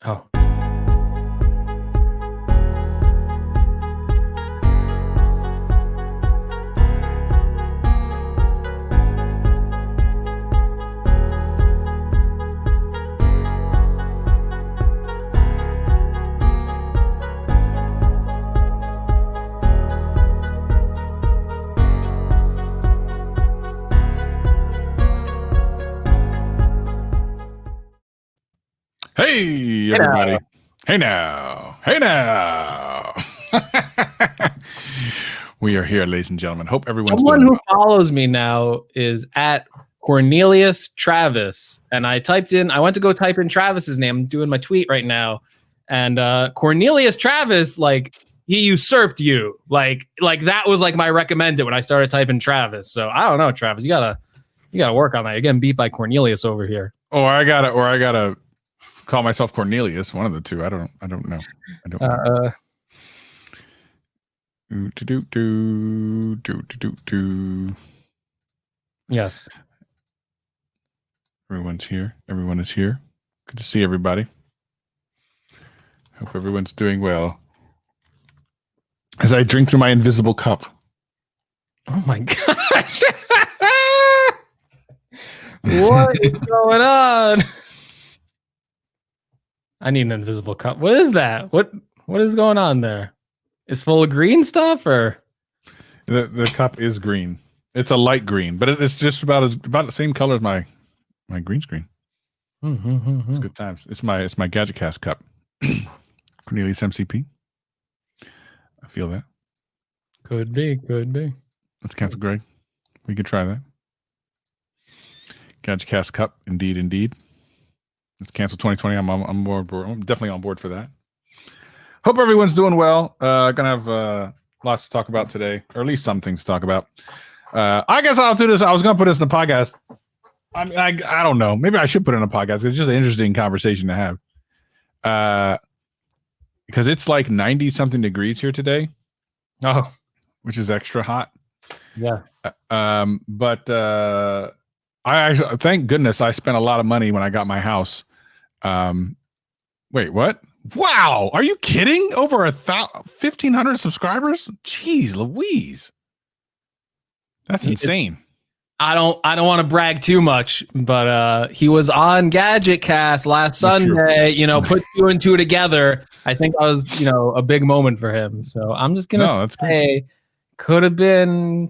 Oh. Hey, everybody. Hey now. Hey now. We are here, ladies and gentlemen. Hope everyone's Someone doing who well. follows me now is at Cornelius Travis. And I went to go type in Travis's name. I'm doing my tweet right now. And Cornelius Travis, like, he usurped you. Like that was like my recommended when I started typing Travis. So I don't know, Travis. You gotta work on that. You're getting beat by Cornelius over here. Or I gotta call myself Cornelius. One of the two. I don't know. I don't know. Yes. Everyone's here. Everyone is here. Good to see everybody. Hope everyone's doing well. As I drink through my invisible cup. Oh my gosh. What is going on? I need an invisible cup. What is that? What is going on there? It's full of green stuff, or the cup is green. It's a light green, but it's just about the same color as my green screen. It's good times. It's my GadgetCast cup. Cornelius MCP. I feel that. Could be. Let's cancel Greg. We could try that. GadgetCast cup. Indeed. Let's cancel 2020. I'm on board. I'm definitely on board for that. Hope everyone's doing well. Gonna have lots to talk about today, or at least some things to talk about. I guess I'll do this. I was gonna put this in the podcast. I mean, I don't know. Maybe I should put it in a podcast. It's just an interesting conversation to have. Because it's like 90 something degrees here today. Oh, which is extra hot. Yeah. But I actually, thank goodness I spent a lot of money when I got my house. Wait, what? Wow. Are you kidding? Over 1,500 subscribers? Jeez Louise. That's insane. I don't want to brag too much, but he was on GadgetCast last Sunday, put 2 and 2 together. I think that was, a big moment for him. So I'm just going to say could have been,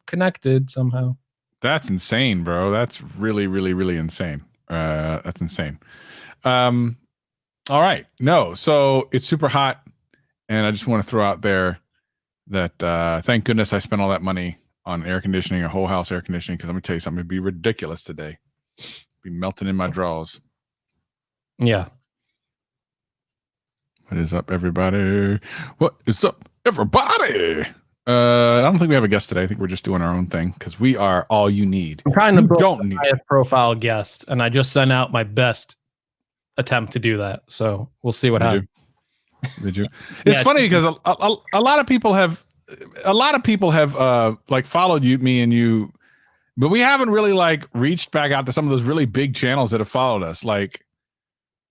connected somehow. That's insane, bro. That's really, really, really insane. That's insane. All right. No, so it's super hot. And I just want to throw out there that thank goodness I spent all that money on air conditioning, a whole house air conditioning, because let me tell you something, it'd be ridiculous today. Be melting in my drawers. Yeah. What is up, everybody? What is up, everybody? I don't think we have a guest today. I think we're just doing our own thing because we are all you need. I'm trying to build a highest profile guest, and I just sent out my best attempt to do that. So we'll see what happens. Did you? It's funny because a lot of people have like followed me and you, but we haven't really like reached back out to some of those really big channels that have followed us, like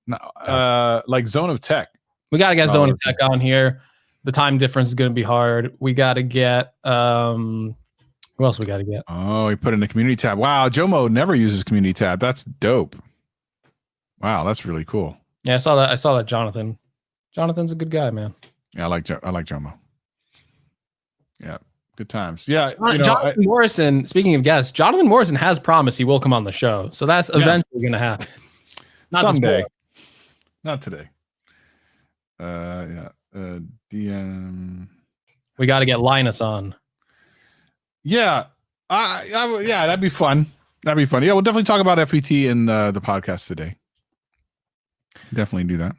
Zone of Tech. We got to get Zone of Tech on here. The time difference is going to be hard. We got to get who else we got to get? Oh, he put in the community tab. Wow, Jomo never uses community tab. That's dope. Wow, that's really cool. Yeah, I saw that Jonathan. Jonathan's a good guy, man. Yeah, I like Jomo. Yeah, good times. Yeah, Jonathan Morrison. Speaking of guests, Jonathan Morrison has promised he will come on the show, so that's eventually going to happen. Not someday, not today. DM. We got to get Linus on. Yeah, yeah, that'd be fun. Yeah, we'll definitely talk about FET in the podcast today. Definitely do that.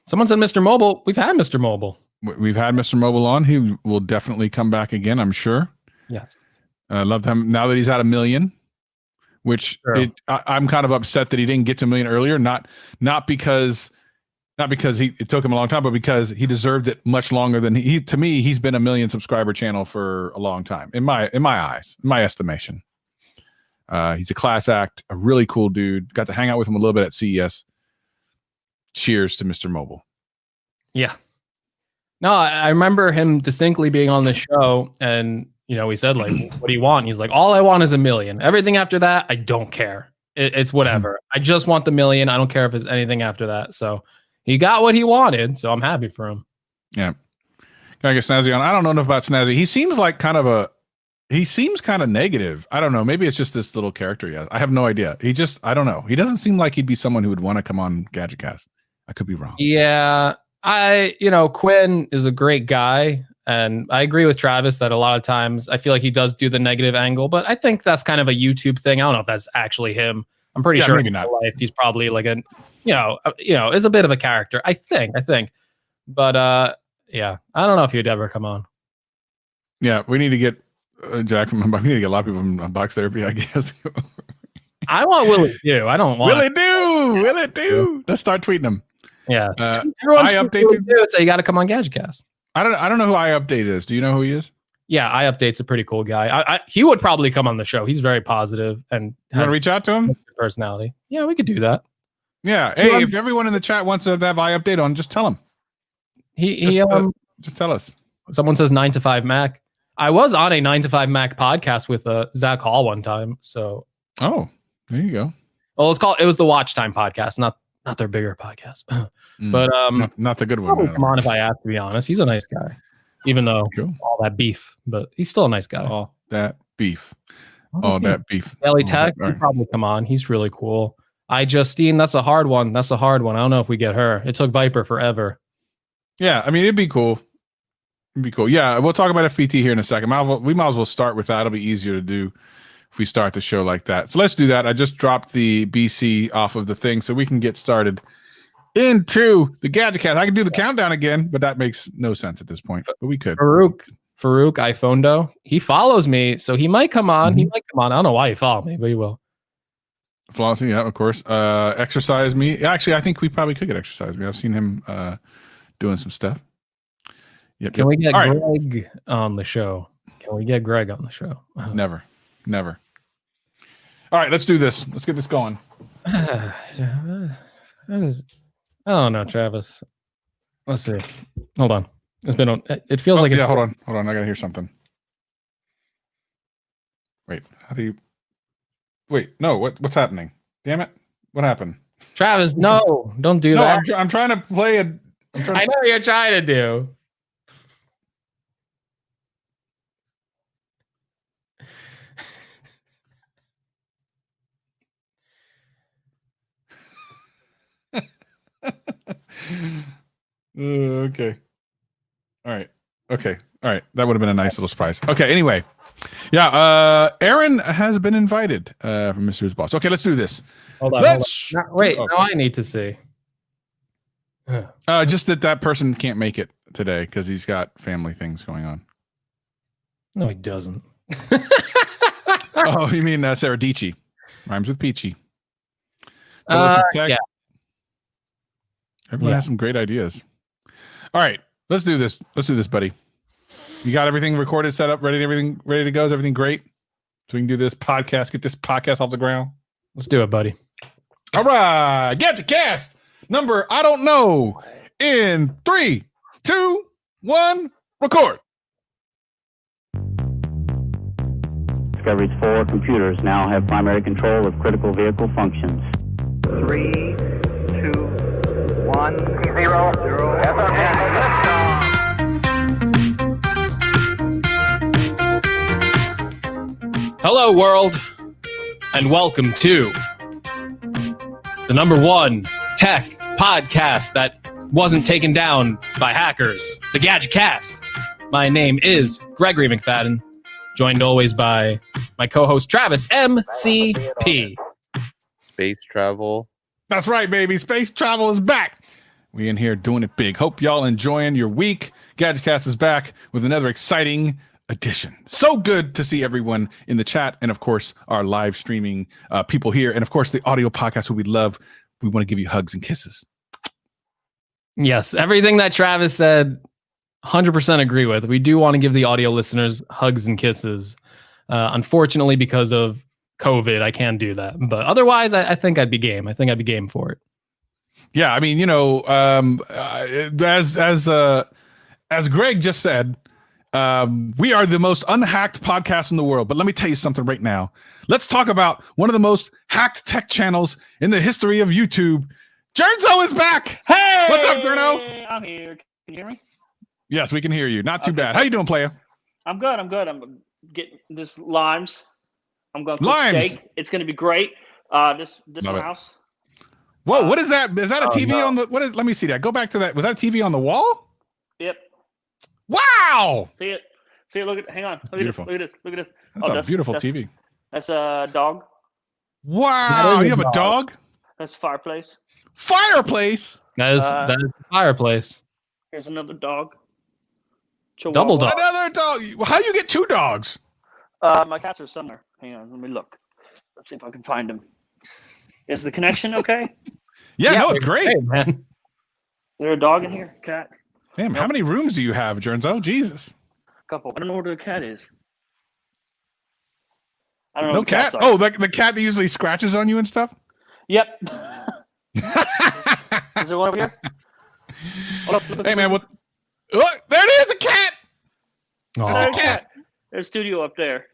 Someone said Mr. Mobile. We've had Mr. Mobile. We've had Mr. Mobile on. He will definitely come back again, I'm sure. Yes. Love him now that he's at 1 million, which I'm kind of upset that he didn't get to 1 million earlier. Not because it took him a long time, but because he deserved it much longer than to me, he's been 1 million subscriber channel for a long time in my eyes, in my estimation. He's a class act, a really cool dude. Got to hang out with him a little bit at CES. cheers to Mr. Mobile. Yeah. No, I remember him distinctly being on the show, and he said like, "What do you want?" He's like, "All I want is $1 million. Everything after that, I don't care. It's whatever. I just want the $1 million. I don't care if it's anything after that." So he got what he wanted. So I'm happy for him. Yeah. Can I get Snazzy on? I don't know enough about Snazzy. He seems like kind of negative. I don't know. Maybe it's just this little character he has. I have no idea. I don't know. He doesn't seem like he'd be someone who would want to come on GadgetCast. I could be wrong. Yeah. Quinn is a great guy, and I agree with Travis that a lot of times I feel like he does do the negative angle, but I think that's kind of a YouTube thing. I don't know if that's actually him. I'm pretty sure maybe in not. real life he's probably like is a bit of a character. I think. But yeah, I don't know if he'd ever come on. Yeah, we need to get Jack from. We need to get a lot of people from Box Therapy, I guess. I want Willie Do. I don't want Willie Do. Let's start tweeting him. Yeah, I updated. So you got to come on GadgetCast. I don't know who I Update is. Do you know who he is? Yeah, I Update's a pretty cool guy. He would probably come on the show. He's very positive and you want to reach out to him? Personality. Yeah, we could do that. Yeah. Hey, if everyone in the chat wants to have I Update on, just tell him. Just tell us. Someone says 9 to 5 Mac. I was on a 9 to 5 Mac podcast with Zach Hall one time. So. Oh, there you go. Well, it was the Watch Time podcast, not their bigger podcast. But not the good one. Come on, if I have to be honest, he's a nice guy, even though all that beef. But he's still a nice guy. All that beef. That beef. Ellie Tech, he'd probably come on. He's really cool. Justine, that's a hard one. I don't know if we get her. It took Viper forever. Yeah, I mean, it'd be cool. Yeah, we'll talk about FPT here in a second. We might as well start with that. It'll be easier to do if we start the show like that. So let's do that. I just dropped the BC off of the thing so we can get started into the GadgetCast. I can do the countdown again, but that makes no sense at this point. But we could. Farouk iPhonedo, he follows me, so he might come on. Mm-hmm. I don't know why he followed me, but he will. Flossie, yeah, of course. Exercise me. Actually, I think we probably could get Exercise me. I've seen him doing some stuff. Yep. Can we get Greg on the show? Never. All right, let's do this. Let's get this going. I don't know, Travis. Let's see. Hold on. It feels like hold on. I gotta hear something. Wait, how do you? Wait, no. What's happening? Damn it! What happened? Travis, no, don't do that. I'm trying to play it. I know what you're trying to do. Okay. All right. Okay. All right. That would have been a nice little surprise. Okay. Anyway. Yeah. Aaron has been invited from Mr. Who's Boss. Okay. Let's do this. Hold on. Now I need to see. Just that person can't make it today because he's got family things going on. No, he doesn't. Oh, you mean Sarah Dici. Rhymes with Peachy. Yeah. Everyone has some great ideas. All right, let's do this. Buddy. You got everything recorded, set up, ready? Everything ready to go? Is everything great? So we can do this podcast, get this podcast off the ground. Let's do it, buddy. All right, GadgetCast number I don't know in 3, 2, 1, record. Discovery's 4 computers now have primary control of critical vehicle functions. 3, 2, 1, 0, 0. Hello, world, and welcome to the #1 tech podcast that wasn't taken down by hackers, the GadgetCast. My name is Gregory McFadden, joined always by my co-host Travis MCP. Space travel. That's right, baby. Space travel is back. We in here doing it big. Hope y'all enjoying your week. GadgetCast is back with another exciting edition. So good to see everyone in the chat, and of course our live streaming people here, and of course the audio podcast who we love. We want to give you hugs and kisses. Yes, everything that Travis said, 100% agree with. We do want to give the audio listeners hugs and kisses. Unfortunately, because of COVID, I can't do that. But otherwise, I think I'd be game. I think I'd be game for it. Yeah, I mean, as Greg just said, we are the most unhacked podcast in the world. But let me tell you something right now. Let's talk about one of the most hacked tech channels in the history of YouTube. Jernzo is back. Hey, what's up, Jerno? I'm here. Can you hear me? Yes, we can hear you. Not too Okay. bad. How you doing, player? I'm good. I'm getting this limes. I'm going to cook Limes. steak. It's going to be great. This Love it. house. Whoa, what is that? Is that a TV no. on the? What is? Let me see that. Go back to that. Was that a TV on the wall? Yep. Wow, See it? Look at. Hang on. Look Beautiful. at this. Look at this. that's a beautiful TV. That's a dog. Wow, That is you a have a dog? That's a fireplace. Fireplace. That is the fireplace. Here's another dog. Double dog. Another dog. How you get two dogs? My cats are somewhere. Hang on. Let me look. Let's see if I can find them. Is the connection okay? Yeah, no, it's great. Hey, man. Is there a dog in here? Cat? Damn, how many rooms do you have, Jernzo? Jesus. A couple. I don't know where the cat is. I don't know. No cat? Oh, the cat that usually scratches on you and stuff? Yep. Is there one over here? Hey, man, what? Oh, there it is, a cat! Aw. There's the cat. There's a studio up there.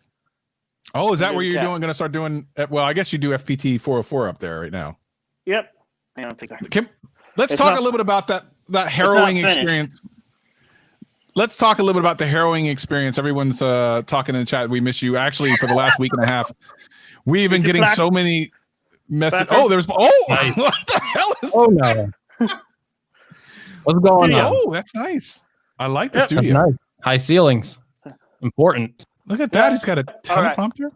Oh, is that There's where a you're cat. going to start doing? Well, I guess you do FPT 404 up there right now. Yep. Hang on, I think Let's It's talk not- a little bit about that harrowing finished. experience. Let's talk a little bit about the harrowing experience. Everyone's talking in the chat. We miss you. Actually, for the last week and a half, we've been Did you getting black- so many messages. Blacker? Oh, there's. Oh, Nice. what the hell is? Oh no. What's going Studio. on? Oh, that's nice. I like the Yep. That's studio. nice. High ceilings. Important. Look at that. Yeah. He's got a All right. teleprompter.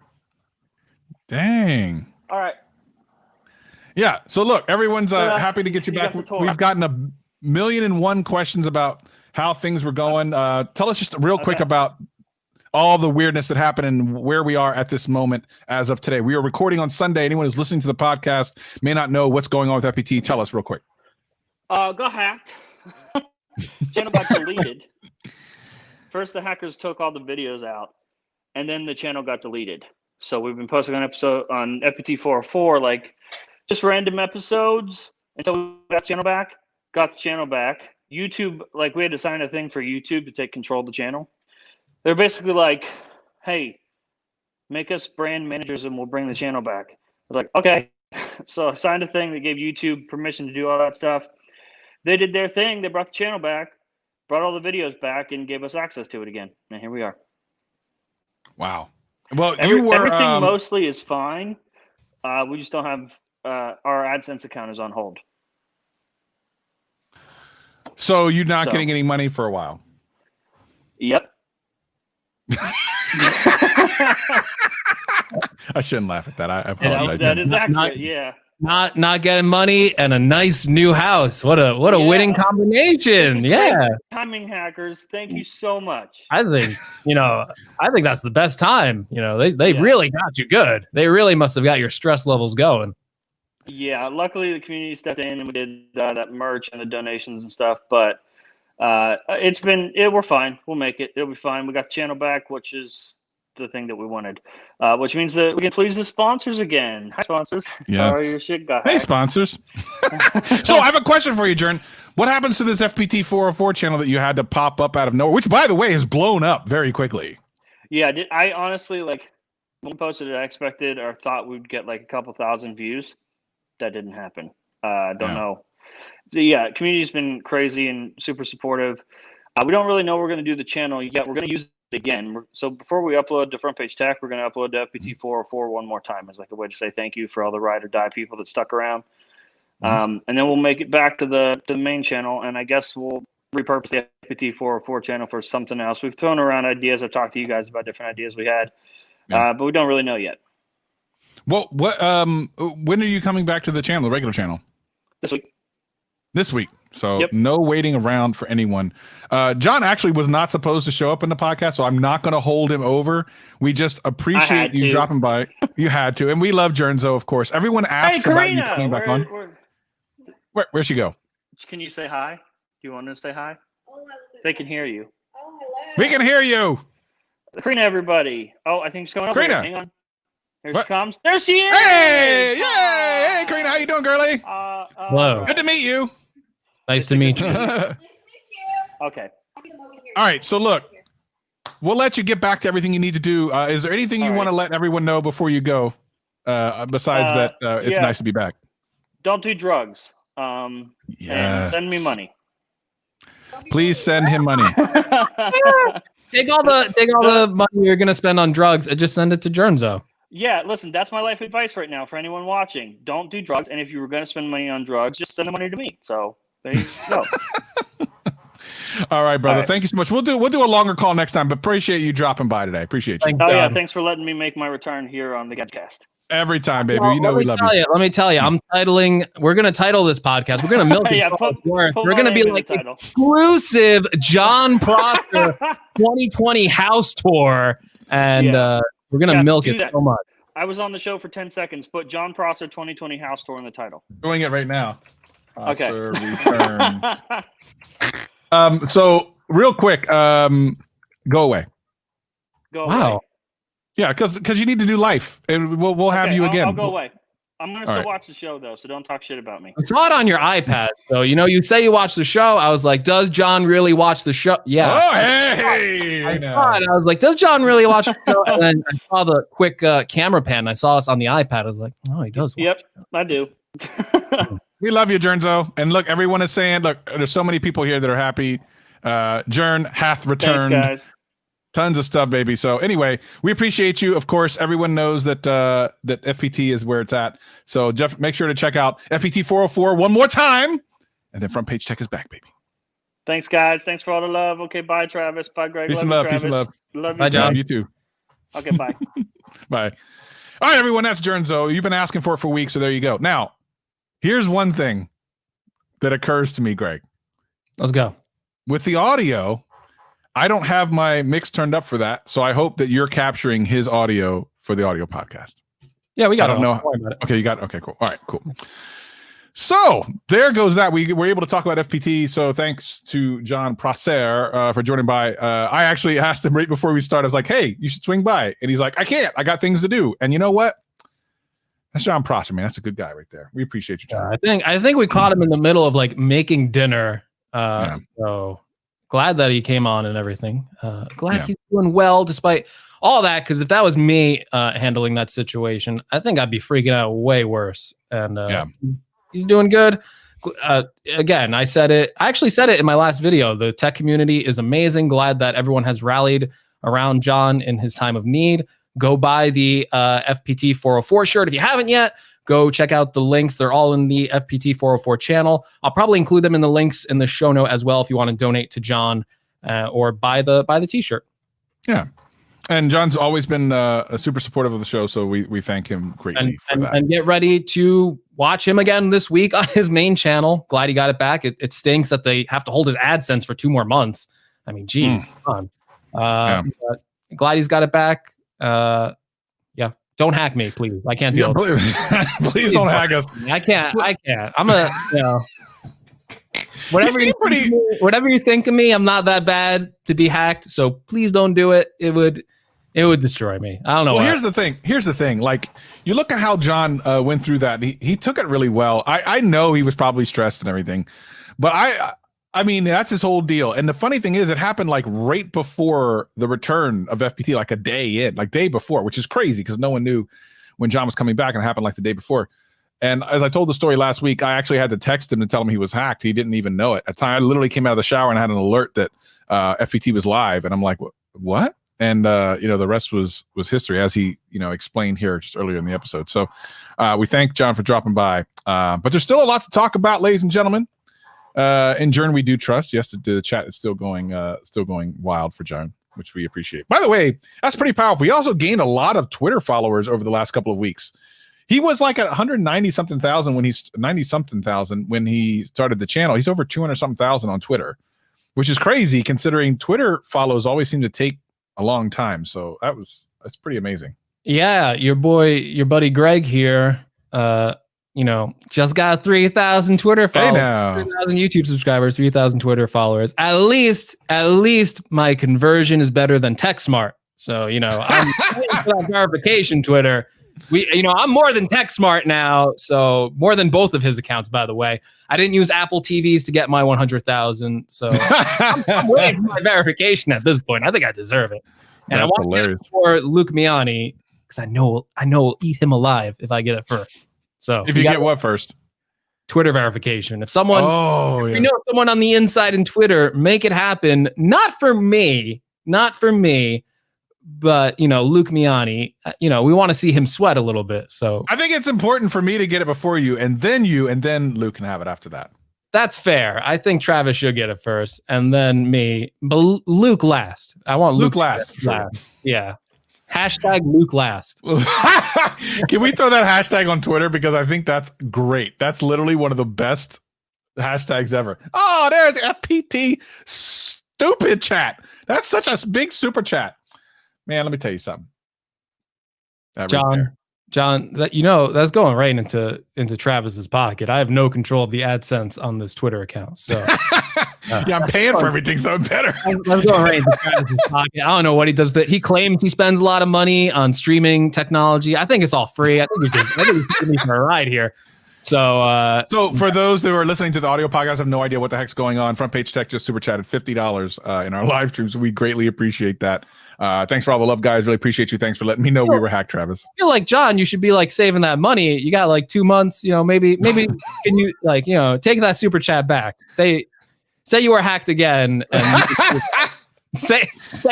Dang. All right. Yeah. So look, everyone's Yeah. happy to get you You back. got the tour. We've gotten 1,000,001 questions about how things were going. Tell us just real quick Okay. about all the weirdness that happened and where we are at this moment as of today. We are recording on Sunday. Anyone who's listening to the podcast may not know what's going on with FPT. Tell us real quick. Got hacked. Channel got deleted. First, the hackers took all the videos out, and then the channel got deleted. So we've been posting an episode on FPT 404, like just random episodes until we got the channel back. Got the channel back. YouTube, like we had to sign a thing for YouTube to take control of the channel. They're basically like, "Hey, make us brand managers, and we'll bring the channel back." I was like, "Okay." So I signed a thing that gave YouTube permission to do all that stuff. They did their thing. They brought the channel back, brought all the videos back, and gave us access to it again. And here we are. Wow. Well, Everything um, mostly is fine. We just don't have our AdSense account is on hold. so you're not So- getting any money for a while. Yep. I shouldn't laugh at that. I apologize. that is Not- accurate. not- Yeah. Not getting money and a nice new house. What a Yeah. winning combination. This is Yeah. great. Timing hackers, thank you so much. I think, I think that's the best time. They Yeah. really got you good. They really must have got your stress levels going. Yeah. Luckily, the community stepped in and we did that merch and the donations and stuff. But we're fine. We'll make it. It'll be fine. We got the channel back, which is the thing that we wanted, which means that we can please the sponsors again. Hi, sponsors. Yes. Sorry, your shit got Hey, hacked. sponsors. So I have a question for you, Jern. What happens to this FPT 404 channel that you had to pop up out of nowhere, which, by the way, has blown up very quickly? Yeah, I honestly, like, when we posted it, I expected or thought we'd get like a couple thousand views. That didn't happen. Don't Yeah. know. So, yeah, community's been crazy and super supportive. We don't really know we're going to do the channel yet. We're going to use it again. So before we upload to Front Page Tech, we're going to upload to FPT 404 one more time as like a way to say thank you for all the ride or die people that stuck around. And then we'll make it back to the main channel, and I guess we'll repurpose the FPT 404 channel for something else. We've thrown around ideas. I've talked to you guys about different ideas we had, but we don't really know yet. Well, when are you coming back to the channel, the regular channel? This week. This week. So Yep. no waiting around for anyone. John actually was not supposed to show up in the podcast, so I'm not going to hold him over. We just appreciate had you to. dropping by. You had to. And we love Jernzo, of course. Everyone asks about you coming back on. Where'd she go? Can you say hi? Do you want to say hi? They can hear you. We can hear you. Karina, everybody. Oh, I think she's going over Karina. there. Hang on. Here What? she comes. There she is. Hey, yay! Hey, Karina, how you doing, girly? Hello. Good to meet you. Nice to meet you. Okay. All right. So look, we'll let you get back to everything you need to do. Is there anything you want to let everyone know before you go? Besides that, it's nice to be back. Don't do drugs. And send me money. Please send him money. Take all the money you're gonna spend on drugs and just send it to Jernzo. Yeah, listen, that's my life advice right now for anyone watching. Don't do drugs, and if you were going to spend money on drugs, just send the money to me. So there you go. All right, brother. Thank you so much. We'll do a longer call next time, but appreciate you dropping by today. Appreciate you. Yeah, thanks for letting me make my return here on the Gadcast. Every time, baby. You know we love you. Let me tell you, we're gonna title this podcast. We're gonna milk it. We're gonna be like exclusive Jon Prosser 2020 house tour, and we're gonna milk it so much. I was on the show for 10 seconds. Put Jon Prosser 2020 house tour in the title. Doing it right now. Prosser return. So real quick, go away. Go away. Yeah, because you need to do life, and we'll have you again. I'll go away. I'm gonna still watch the show though, so don't talk shit about me. I saw it on your iPad, so you say you watch the show. I was like, does John really watch the show? Yeah. Oh, hey! I was like, does John really watch the show? And then I saw the quick camera pan. I saw us on the iPad. I was like, oh, he does. Yep, I do. We love you, Jernzo. And look, everyone is saying, look, there's so many people here that are happy. Jern hath returned. Thanks, guys. Tons of stuff, baby. So anyway, we appreciate you. Of course, everyone knows that that FPT is where it's at. So Jeff, make sure to check out FPT 404 one more time. And then Front Page Tech is back, baby. Thanks, guys. Thanks for all the love. Okay, bye, Travis. Bye, Greg. Peace and love. Peace and love. Love you. Bye, John. You too. Okay, bye. Bye. All right, everyone. That's Jernzo. You've been asking for it for weeks, so there you go. Now, here's one thing that occurs to me, Greg. Let's go. With the audio, I don't have my mix turned up for that, so I hope that you're capturing his audio for the audio podcast. Yeah, we got it. I don't know. Okay, you got it. Okay, cool. All right, cool. So there goes that. We were able to talk about FPT. So thanks to Jon Prosser for joining by. I actually asked him right before we started. I was like, "Hey, you should swing by," and he's like, "I can't. I got things to do." And you know what? That's Jon Prosser, man. That's a good guy right there. We appreciate you, John. I think we caught him in the middle of like making dinner. So glad that he came on and everything. Glad he's doing well despite all that. Because if that was me handling that situation, I think I'd be freaking out way worse. And he's doing good. Again, I actually said it in my last video. The tech community is amazing. Glad that everyone has rallied around John in his time of need. Go buy the FPT 404 shirt if you haven't yet. Go check out the links. They're all in the FPT 404 channel. I'll probably include them in the links in the show note as well if you want to donate to John or buy the t-shirt. Yeah. And John's always been super supportive of the show, so we thank him greatly for that. And get ready to watch him again this week on his main channel. Glad he got it back. It stinks that they have to hold his AdSense for 2 more months. I mean, geez, come on. But glad he's got it back. Don't hack me, please. I can't deal with it. Please don't hack us. I can't. I'm whatever you think of me, I'm not that bad to be hacked. So please don't do it. It would destroy me. I don't know. Well, here's the thing. Like, you look at how John went through that. He took it really well. I know he was probably stressed and everything, but I mean, that's his whole deal. And the funny thing is, it happened like right before the return of FPT, like a day before, which is crazy because no one knew when John was coming back, and it happened like the day before. And as I told the story last week, I actually had to text him to tell him he was hacked. He didn't even know it. At the time, I literally came out of the shower and had an alert that FPT was live. And I'm like, what? And the rest was history, as he explained here just earlier in the episode. So we thank John for dropping by. But there's still a lot to talk about, ladies and gentlemen. In Jern, we do trust. Yes, the chat is still going wild for Jern, which we appreciate. By the way, that's pretty powerful. He also gained a lot of Twitter followers over the last couple of weeks. He was like at 190-something thousand when he's 90-something thousand when he started the channel. He's over 200-something thousand on Twitter, which is crazy considering Twitter follows always seem to take a long time. So that's pretty amazing. Yeah, your buddy Greg here. Just got 3,000 Twitter followers, 3,000 YouTube subscribers, 3,000 Twitter followers. At least my conversion is better than TechSmart. So, I'm waiting for that verification, Twitter. I'm more than tech smart now, so more than both of his accounts, by the way. I didn't use Apple TVs to get my 100,000, so I'm waiting for my verification at this point. I think I deserve it, and I want to get it for Luke Miani because I know I'll eat him alive if I get it first. So if you get what first? Twitter verification. If someone, you know someone on the inside in Twitter, make it happen. Not for me, but Luke Miani. We want to see him sweat a little bit. So I think it's important for me to get it before you, and then Luke can have it after that. That's fair. I think Travis should get it first, and then me. But Luke last. I want Luke last. Sure. Yeah. Hashtag Luke last. Can we throw that hashtag on Twitter? Because I think that's great. That's literally one of the best hashtags ever. Oh, there's a PT stupid chat. That's such a big super chat. Man, let me tell you something. John, that's going right into Travis's pocket. I have no control of the AdSense on this Twitter account. So I'm paying for everything, so it better. Let's go right into Travis's pocket. I don't know what he does. He claims he spends a lot of money on streaming technology. I think it's all free. I think he's giving me for a ride here. So for those that are listening to the audio podcast, have no idea what the heck's going on. Front Page Tech just super chatted $50 in our live stream, so we greatly appreciate that. Thanks for all the love, guys. Really appreciate you. Thanks for letting me know we were hacked, Travis. I feel like, John, you should be like saving that money. You got like 2 months. Maybe can you take that super chat back? Say you were hacked again, and say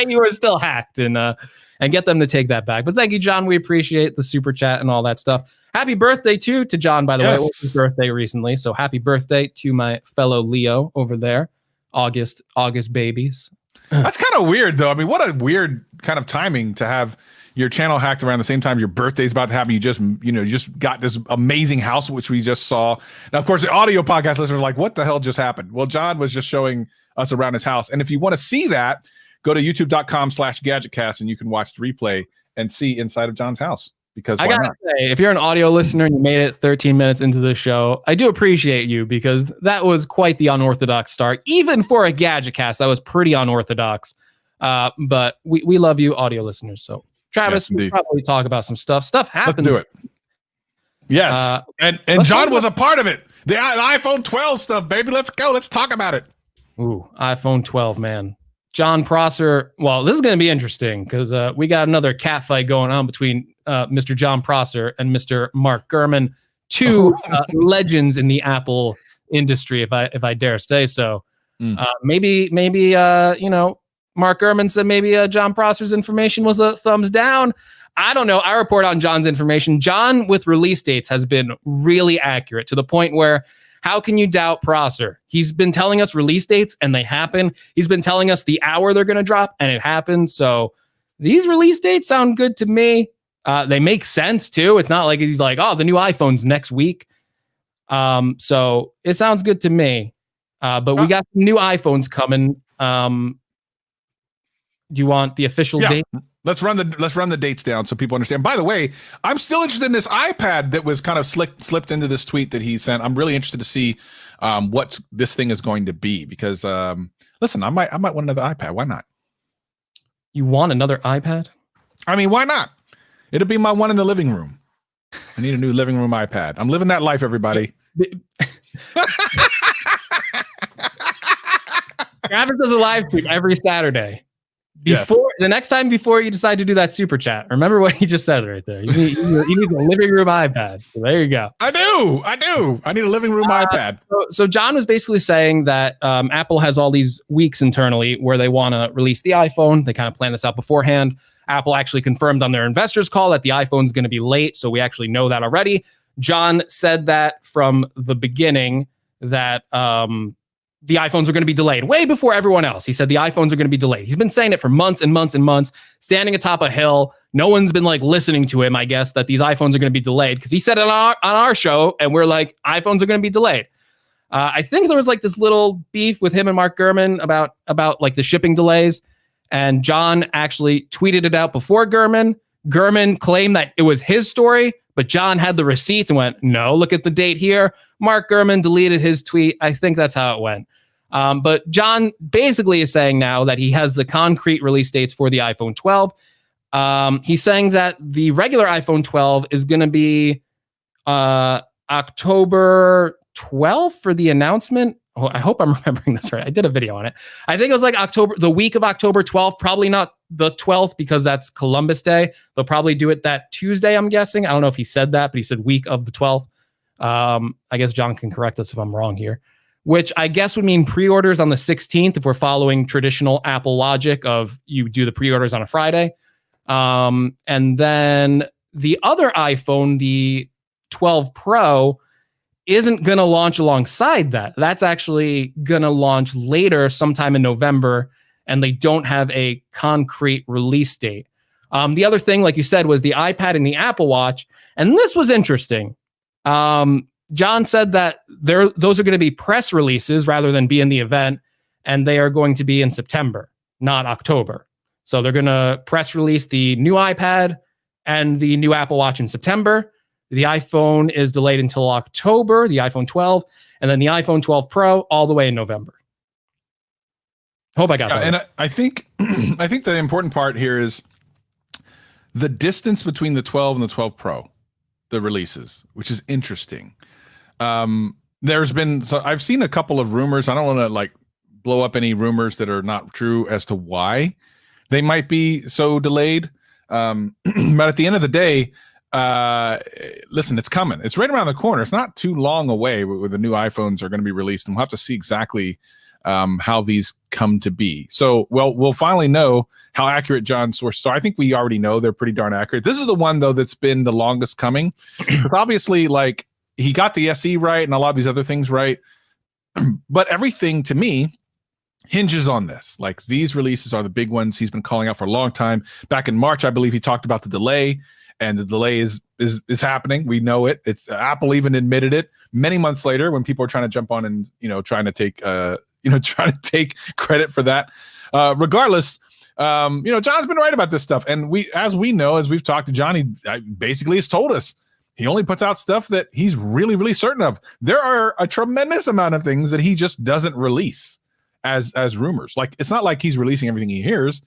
you were still hacked, and get them to take that back. But thank you, John. We appreciate the super chat and all that stuff. Happy birthday to John, by the way. It was his birthday recently, so happy birthday to my fellow Leo over there. August babies. That's kind of weird, though. I mean, what a weird kind of timing to have your channel hacked around the same time your birthday's about to happen. You just got this amazing house, which we just saw. Now, of course, the audio podcast listeners are like, what the hell just happened? Well, John was just showing us around his house. And if you want to see that, go to youtube.com/gadgetcast and you can watch the replay and see inside of John's house. Because I gotta say, if you're an audio listener and you made it 13 minutes into the show, I do appreciate you, because that was quite the unorthodox start. Even for a Gadget Cast, that was pretty unorthodox. But we love you, audio listeners. So, Travis, we'll probably talk about some stuff. Stuff happened. Let's do it. Yes. And John was a part of it. The iPhone 12 stuff, baby. Let's go. Let's talk about it. Ooh, iPhone 12, man. Jon Prosser. Well, this is going to be interesting because we got another catfight going on between Mr. Jon Prosser and Mr. Mark Gurman, two legends in the Apple industry, if I dare say so. Maybe Mark Gurman said maybe Jon Prosser's information was a thumbs down. I don't know. I report on John's information. John, with release dates, has been really accurate to the point where, how can you doubt Prosser? He's been telling us release dates and they happen. He's been telling us the hour they're going to drop and it happens. So these release dates sound good to me. They make sense too. It's not like he's like, oh, the new iPhone's next week. So it sounds good to me. But we got some new iPhones coming. Do you want the official date? Let's run the dates down so people understand. By the way, I'm still interested in this iPad that was kind of slipped into this tweet that he sent. I'm really interested to see what this thing is going to be, because listen, I might want another iPad. Why not? You want another iPad? I mean, why not? It'll be my one in the living room. I need a new living room iPad. I'm living that life, everybody. Travis does a live tweet every Saturday. The next time before you decide to do that super chat, remember what he just said right there. You need a living room iPad. So there you go. I do. I need a living room iPad. So John was basically saying that Apple has all these weeks internally where they want to release the iPhone. They kind of plan this out beforehand. Apple actually confirmed on their investors call that the iPhone's going to be late. So we actually know that already. John said that from the beginning that the iPhones are going to be delayed way before everyone else. He said the iPhones are going to be delayed. He's been saying it for months and months and months, standing atop a hill. No one's been listening to him, I guess, that these iPhones are going to be delayed, because he said it on our show and we're like, iPhones are going to be delayed. I think there was this little beef with him and Mark Gurman about the shipping delays. And John actually tweeted it out before Gurman. Gurman claimed that it was his story, but John had the receipts and went, no, look at the date here. Mark Gurman deleted his tweet. I think that's how it went. But John basically is saying now that he has the concrete release dates for the iPhone 12. He's saying that the regular iPhone 12 is going to be October 12th for the announcement. Oh, I hope I'm remembering this right. I did a video on it. I think it was like the week of October 12th, probably not the 12th because that's Columbus Day. They'll probably do it that Tuesday, I'm guessing. I don't know if he said that, but he said week of the 12th. I guess John can correct us if I'm wrong here, which I guess would mean pre-orders on the 16th if we're following traditional Apple logic of you do the pre-orders on a Friday. And then the other iPhone, the 12 Pro, isn't going to launch alongside that. That's actually going to launch later sometime in November, and they don't have a concrete release date. The other thing, like you said, was the iPad and the Apple Watch, and this was interesting. John said that those are going to be press releases rather than be in the event, and they are going to be in September, not October. So they're going to press release the new iPad and the new Apple Watch in September. The iPhone is delayed until October, the iPhone 12, and then the iPhone 12 Pro all the way in November. Hope I got that. And I think the important part here is the distance between the 12 and the 12 Pro, the releases, which is interesting. I've seen a couple of rumors. I don't want to like blow up any rumors that are not true as to why they might be so delayed. But at the end of the day, listen, it's coming. It's right around the corner. It's not too long away where the new iPhones are going to be released, and we'll have to see exactly how these come to be. So, we'll finally know how accurate John's sources. So I think we already know they're pretty darn accurate. This is the one though that's been the longest coming, because obviously, like, he got the SE right and a lot of these other things right, but everything to me hinges on this. Like, these releases are the big ones he's been calling out for a long time. Back in March, I believe he talked about the delay. And the delay is happening. We know it. It's Apple even admitted it many months later when people are trying to jump on and trying to take credit for that. Regardless, John's been right about this stuff, and as we've talked to John, he basically has told us he only puts out stuff that he's really, really certain of. There are a tremendous amount of things that he just doesn't release as rumors. Like, it's not like he's releasing everything he hears;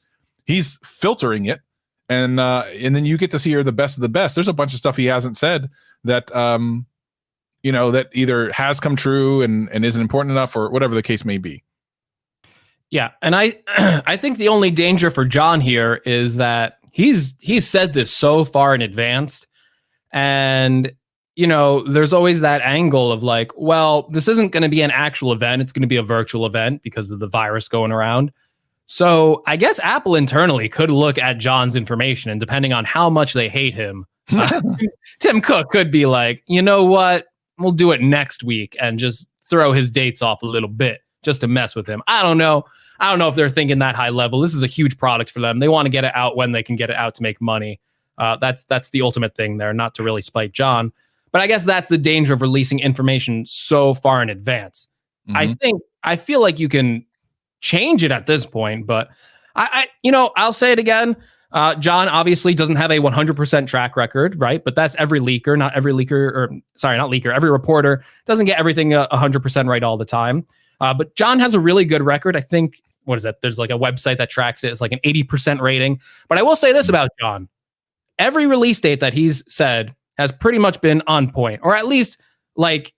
he's filtering it. And then you get to see the best of the best. There's a bunch of stuff he hasn't said that that either has come true and isn't important enough, or whatever the case may be. Yeah, and I think the only danger for John here is that he's said this so far in advance, and there's always that angle of like, well, this isn't going to be an actual event; it's going to be a virtual event because of the virus going around. So I guess Apple internally could look at John's information, and depending on how much they hate him, Tim Cook could be like, you know what, we'll do it next week and just throw his dates off a little bit just to mess with him. I don't know if they're thinking that high level. This is a huge product for them. They want to get it out when they can get it out to make money. That's the ultimate thing there, not to really spite John. But I guess that's the danger of releasing information so far in advance. Mm-hmm. I feel like you can change it at this point, but I'll say it again. John obviously doesn't have a 100% track record, right? But that's every leaker. Every reporter doesn't get everything 100% right all the time. But John has a really good record. I think, what is that? There's like a website that tracks it. It's like an 80% rating. But I will say this about John. Every release date that he's said has pretty much been on point, or at least like,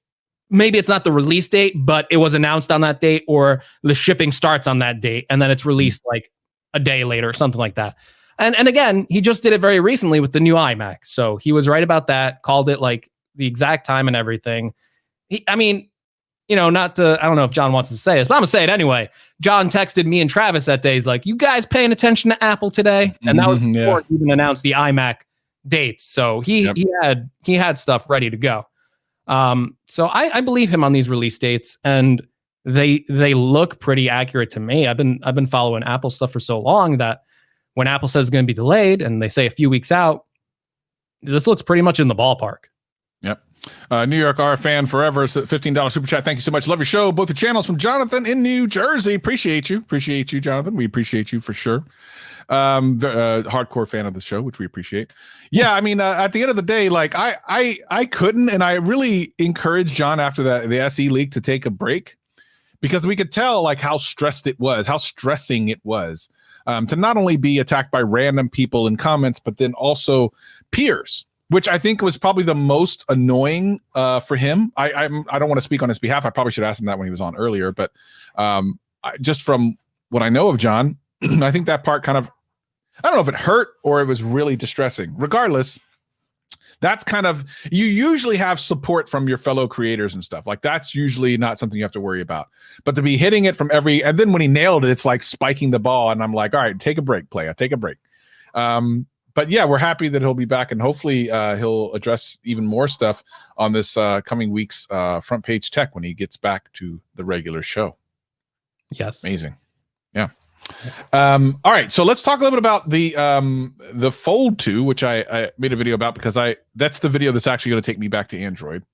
maybe it's not the release date, but it was announced on that date, or the shipping starts on that date and then it's released like a day later or something like that. And again, he just did it very recently with the new iMac. So he was right about that, called it like the exact time and everything. I don't know if John wants to say this, but I'm gonna say it anyway. John texted me and Travis that day. He's like, you guys paying attention to Apple today? And that was before he even announced the iMac dates. So he had stuff ready to go. So I believe him on these release dates, and they look pretty accurate to me. I've been following Apple stuff for so long that when Apple says it's going to be delayed and they say a few weeks out, this looks pretty much in the ballpark. Yep. New York R fan forever, $15 super chat. Thank you so much. Love your show. Both your channels from Jonathan in New Jersey. Appreciate you, Jonathan. We appreciate you for sure. Hardcore fan of the show, which we appreciate. Yeah, at the end of the day, like I couldn't, and I really encouraged John after the SE leak to take a break, because we could tell like how stressing it was. to not only be attacked by random people in comments, but then also peers, which I think was probably the most annoying for him. I don't want to speak on his behalf. I probably should ask him that when he was on earlier, but just from what I know of Jon, I think that part kind of, I don't know if it hurt or it was really distressing. Regardless, that's kind of, you usually have support from your fellow creators and stuff. Like that's usually not something you have to worry about. But to be hitting it from every, and then when he nailed it, it's like spiking the ball. And I'm like, all right, take a break, player, take a break. But yeah, we're happy that he'll be back, and hopefully he'll address even more stuff on this coming week's Front Page Tech when he gets back to the regular show. Yes. Amazing. Yeah. All right, so let's talk a little bit about the Fold 2, which I made a video about because that's the video that's actually going to take me back to Android.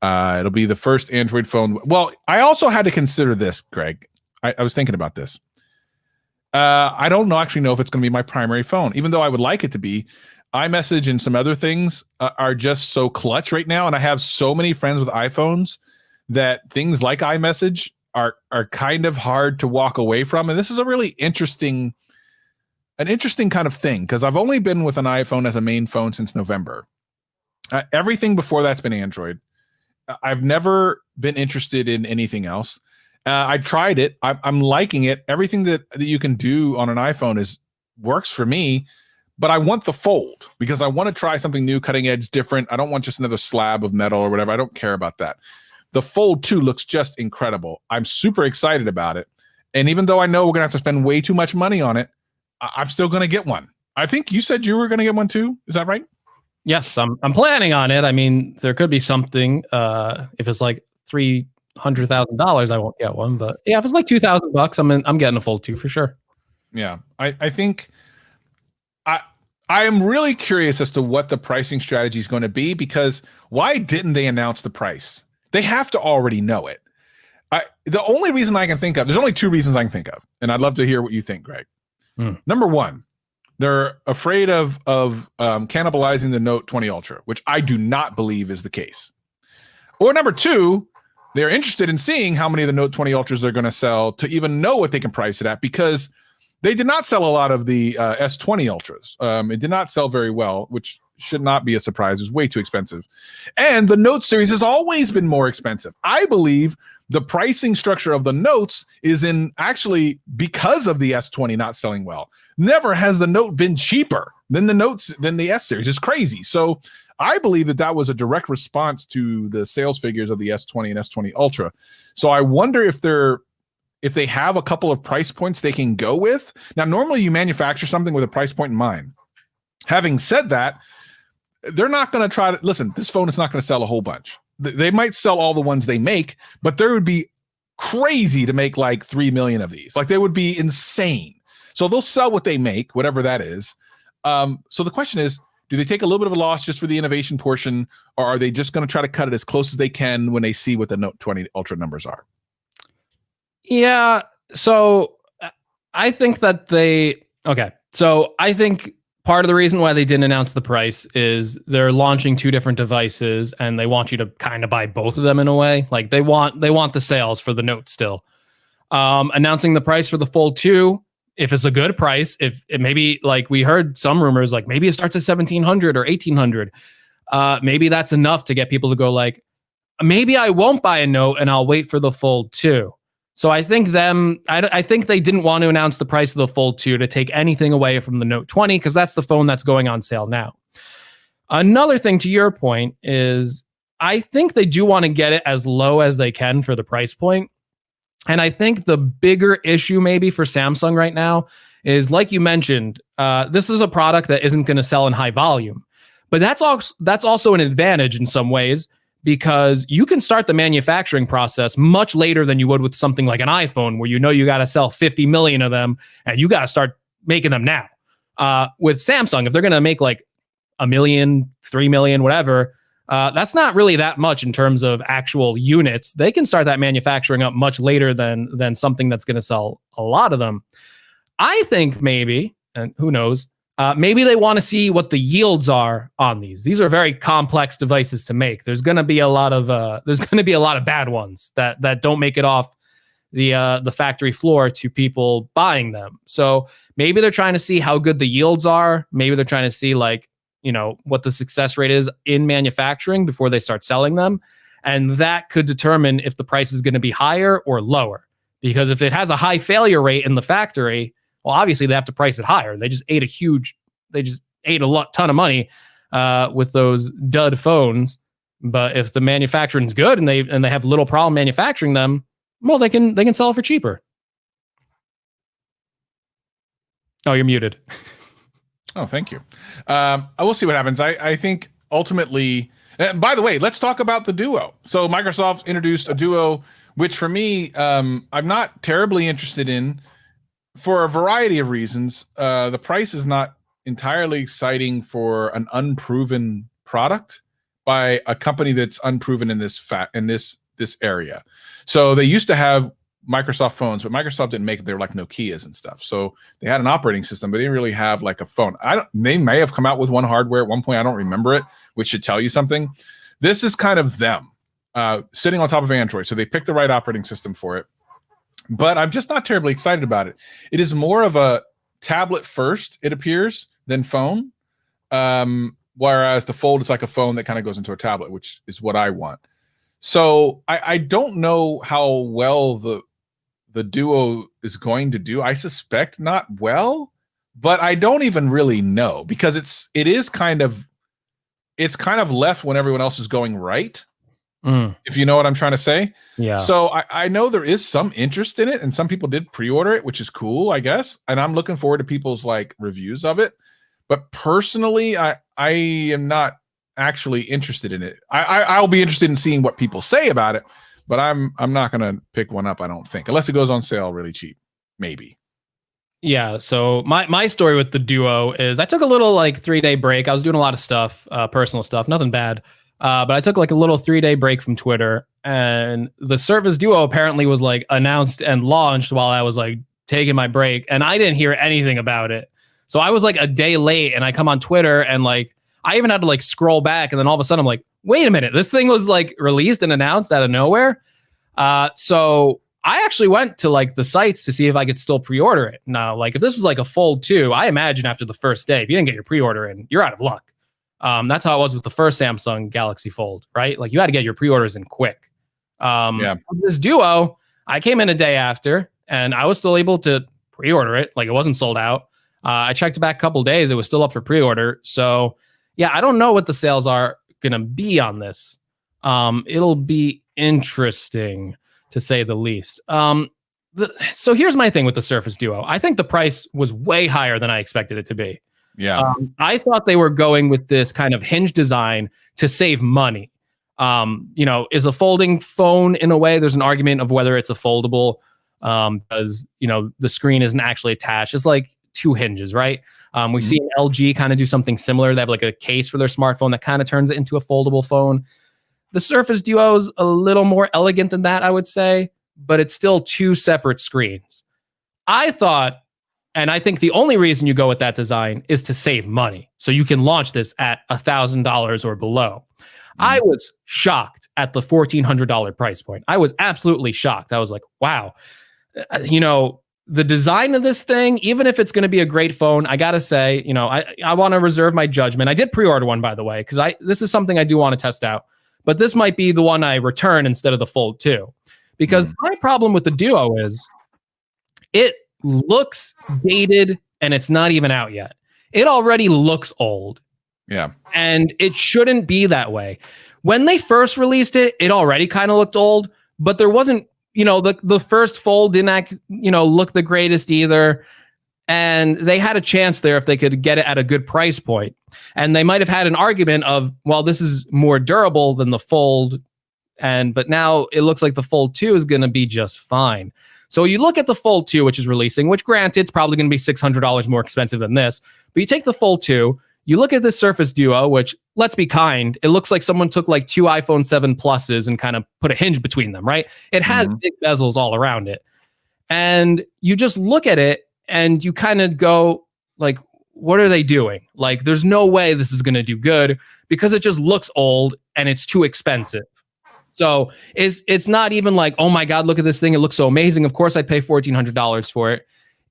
It'll be the first Android phone. Well, I also had to consider this, Greg. I was thinking about this. I don't actually know if it's going to be my primary phone, even though I would like it to be. iMessage and some other things are just so clutch right now, and I have so many friends with iPhones that things like iMessage are kind of hard to walk away from. And this is a really interesting kind of thing, because I've only been with an iPhone as a main phone since November. Everything before that's been Android. I've never been interested in anything else. I tried it. I'm liking it. Everything that you can do on an iPhone works for me, but I want the Fold because I want to try something new, cutting edge, different. I don't want just another slab of metal or whatever. I don't care about that. The Fold 2 looks just incredible. I'm super excited about it. And even though I know we're going to have to spend way too much money on it, I'm still going to get one. I think you said you were going to get one too. Is that right? Yes, I'm planning on it. I mean, there could be something. If it's like $300,000, I won't get one. But yeah, if it's like $2,000, I'm getting a Fold 2 for sure. Yeah, I think I am really curious as to what the pricing strategy is going to be, because why didn't they announce the price? They have to already know it. The only reason I can think of, there's only two reasons I can think of, and I'd love to hear what you think, Greg. Number one, they're afraid of cannibalizing the Note 20 Ultra, which I do not believe is the case. Or number two, they're interested in seeing how many of the Note 20 Ultras they're going to sell to even know what they can price it at, because they did not sell a lot of the S20 Ultras. It did not sell very well, which should not be a surprise. It was way too expensive. And the Note series has always been more expensive. I believe the pricing structure of the Notes is in actually because of the S20 not selling well. Never has the Note been cheaper than the S series. It's crazy. So I believe that was a direct response to the sales figures of the S20 and S20 Ultra. So I wonder if they have a couple of price points they can go with. Now, normally you manufacture something with a price point in mind. Having said that, they're not going to try to listen. This phone is not going to sell a whole bunch. They might sell all the ones they make, but there would be crazy to make like 3 million of these. Like they would be insane. So they'll sell what they make, whatever that is. So the question is, do they take a little bit of a loss just for the innovation portion, or are they just going to try to cut it as close as they can when they see what the Note 20 Ultra numbers are? Yeah. So I think that So I think part of the reason why they didn't announce the price is they're launching two different devices, and they want you to kind of buy both of them in a way. Like they want the sales for the Note still. Announcing the price for the Fold 2, if it's a good price, if it maybe, like we heard some rumors, like maybe it starts at $1,700 or $1,800. Maybe that's enough to get people to go like, maybe I won't buy a Note and I'll wait for the Fold 2. So I think I think they didn't want to announce the price of the Fold 2 to take anything away from the Note 20, because that's the phone that's going on sale now. Another thing to your point is I think they do want to get it as low as they can for the price point. And I think the bigger issue maybe for Samsung right now is, like you mentioned, this is a product that isn't going to sell in high volume. But that's also an advantage in some ways, because you can start the manufacturing process much later than you would with something like an iPhone, where you got to sell 50 million of them and you got to start making them now. With Samsung, if they're going to make like 1 million, 3 million, whatever, that's not really that much in terms of actual units. They can start that manufacturing up much later than something that's going to sell a lot of them. I think maybe, and who knows, maybe they want to see what the yields are on these. These are very complex devices to make. There's going to be a lot of bad ones that don't make it off the factory floor to people buying them. So maybe they're trying to see how good the yields are. Maybe they're trying to see like, you know, what the success rate is in manufacturing before they start selling them. And that could determine if the price is going to be higher or lower. Because if it has a high failure rate in the factory, well, obviously they have to price it higher. They just ate a ton of money with those dud phones. But if the manufacturing's good and they have little problem manufacturing them, well, they can sell it for cheaper. Oh, you're muted. Oh, thank you. I will see what happens. I think ultimately, by the way, let's talk about the Duo. So Microsoft introduced a Duo, which for me, I'm not terribly interested in for a variety of reasons. The price is not entirely exciting for an unproven product by a company that's unproven in this area. So they used to have Microsoft phones, but Microsoft didn't make it. They were like Nokias and stuff. So they had an operating system, but they didn't really have like a phone. They may have come out with one hardware at one point. I don't remember it, which should tell you something. This is kind of them sitting on top of Android. So they picked the right operating system for it. But I'm just not terribly excited about it. It is more of a tablet first, it appears, than phone. Whereas the Fold is like a phone that kind of goes into a tablet, which is what I want. So I don't know how well the Duo is going to do. I suspect not well, but I don't even really know because it's kind of left when everyone else is going right. If you know what I'm trying to say. Yeah. So I know there is some interest in it, and some people did pre-order it, which is cool, I guess. And I'm looking forward to people's like reviews of it. But personally, I am not actually interested in it. I'll be interested in seeing what people say about it, but I'm not gonna pick one up, I don't think, unless it goes on sale really cheap, maybe. Yeah, so my story with the Duo is I took a little like 3-day break. I was doing a lot of stuff, personal stuff, nothing bad. But I took like a little 3-day break from Twitter, and the Surface Duo apparently was like announced and launched while I was like taking my break, and I didn't hear anything about it. So I was like a day late, and I come on Twitter and like I even had to like scroll back, and then all of a sudden I'm like, wait a minute, this thing was like released and announced out of nowhere. So I actually went to like the sites to see if I could still pre-order it. Now, like if this was like a Fold 2, I imagine after the first day, if you didn't get your pre-order in, you're out of luck. That's how it was with the first Samsung Galaxy Fold, right? Like you had to get your pre-orders in quick. This Duo, I came in a day after, and I was still able to pre-order it. Like it wasn't sold out. I checked back a couple days; it was still up for pre-order. So, yeah, I don't know what the sales are gonna be on this. It'll be interesting to say the least. So here's my thing with the Surface Duo. I think the price was way higher than I expected it to be. Yeah. I thought they were going with this kind of hinge design to save money. Is a folding phone in a way, there's an argument of whether it's a foldable because, the screen isn't actually attached. It's like two hinges, right? We've seen LG kind of do something similar. They have like a case for their smartphone that kind of turns it into a foldable phone. The Surface Duo is a little more elegant than that, I would say, but it's still two separate screens. I thought, and I think the only reason you go with that design is to save money. So you can launch this at $1,000 or below. I was shocked at the $1,400 price point. I was absolutely shocked. I was like, wow. The design of this thing, even if it's going to be a great phone, I got to say, I want to reserve my judgment. I did pre-order one, by the way, because this is something I do want to test out. But this might be the one I return instead of the Fold 2. Because my problem with the Duo is it looks dated and it's not even out yet. It already looks old. Yeah. And it shouldn't be that way. When they first released it, it already kind of looked old, but there wasn't, the first Fold didn't look the greatest either. And they had a chance there if they could get it at a good price point. And they might have had an argument of, well, this is more durable than the Fold. But now it looks like the Fold 2 is going to be just fine. So you look at the Fold 2, which is releasing, which granted, it's probably going to be $600 more expensive than this. But you take the Fold 2, you look at the Surface Duo, which, let's be kind, it looks like someone took like two iPhone 7 Pluses and kind of put a hinge between them, right? It has big bezels all around it. And you just look at it and you kind of go, like, what are they doing? Like, there's no way this is going to do good because it just looks old and it's too expensive. So it's not even like, oh my God, look at this thing. It looks so amazing. Of course, I'd pay $1,400 for it.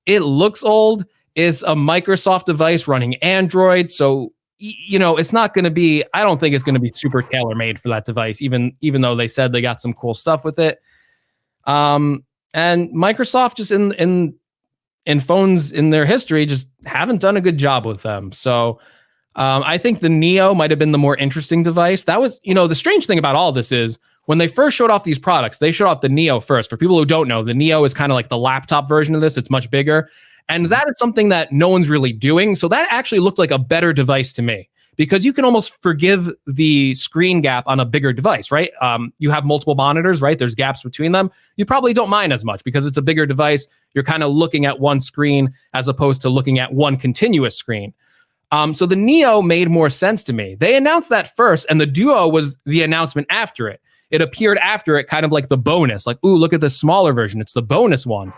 It looks old. It's a Microsoft device running Android. So, it's not going to be, I don't think it's going to be super tailor-made for that device, even though they said they got some cool stuff with it. And Microsoft just in phones in their history just haven't done a good job with them. So I think the Neo might have been the more interesting device. That was, the strange thing about all this is when they first showed off these products, they showed off the Neo first. For people who don't know, the Neo is kind of like the laptop version of this. It's much bigger. And that is something that no one's really doing. So that actually looked like a better device to me because you can almost forgive the screen gap on a bigger device, right? You have multiple monitors, right? There's gaps between them. You probably don't mind as much because it's a bigger device. You're kind of looking at one screen as opposed to looking at one continuous screen. So the Neo made more sense to me. They announced that first, and the Duo was the announcement after it. It appeared after it, kind of like the bonus, like, ooh, look at the smaller version. It's the bonus one.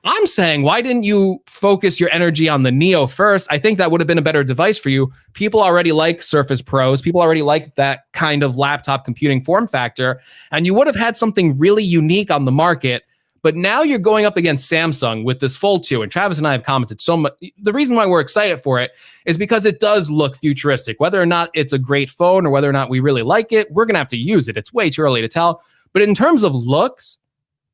I'm saying, why didn't you focus your energy on the Neo first? I think that would have been a better device for you. People already like Surface Pros. People already like that kind of laptop computing form factor. And you would have had something really unique on the market. But now you're going up against Samsung with this Fold 2. And Travis and I have commented so much. The reason why we're excited for it is because it does look futuristic. Whether or not it's a great phone or whether or not we really like it, we're going to have to use it. It's way too early to tell. But in terms of looks,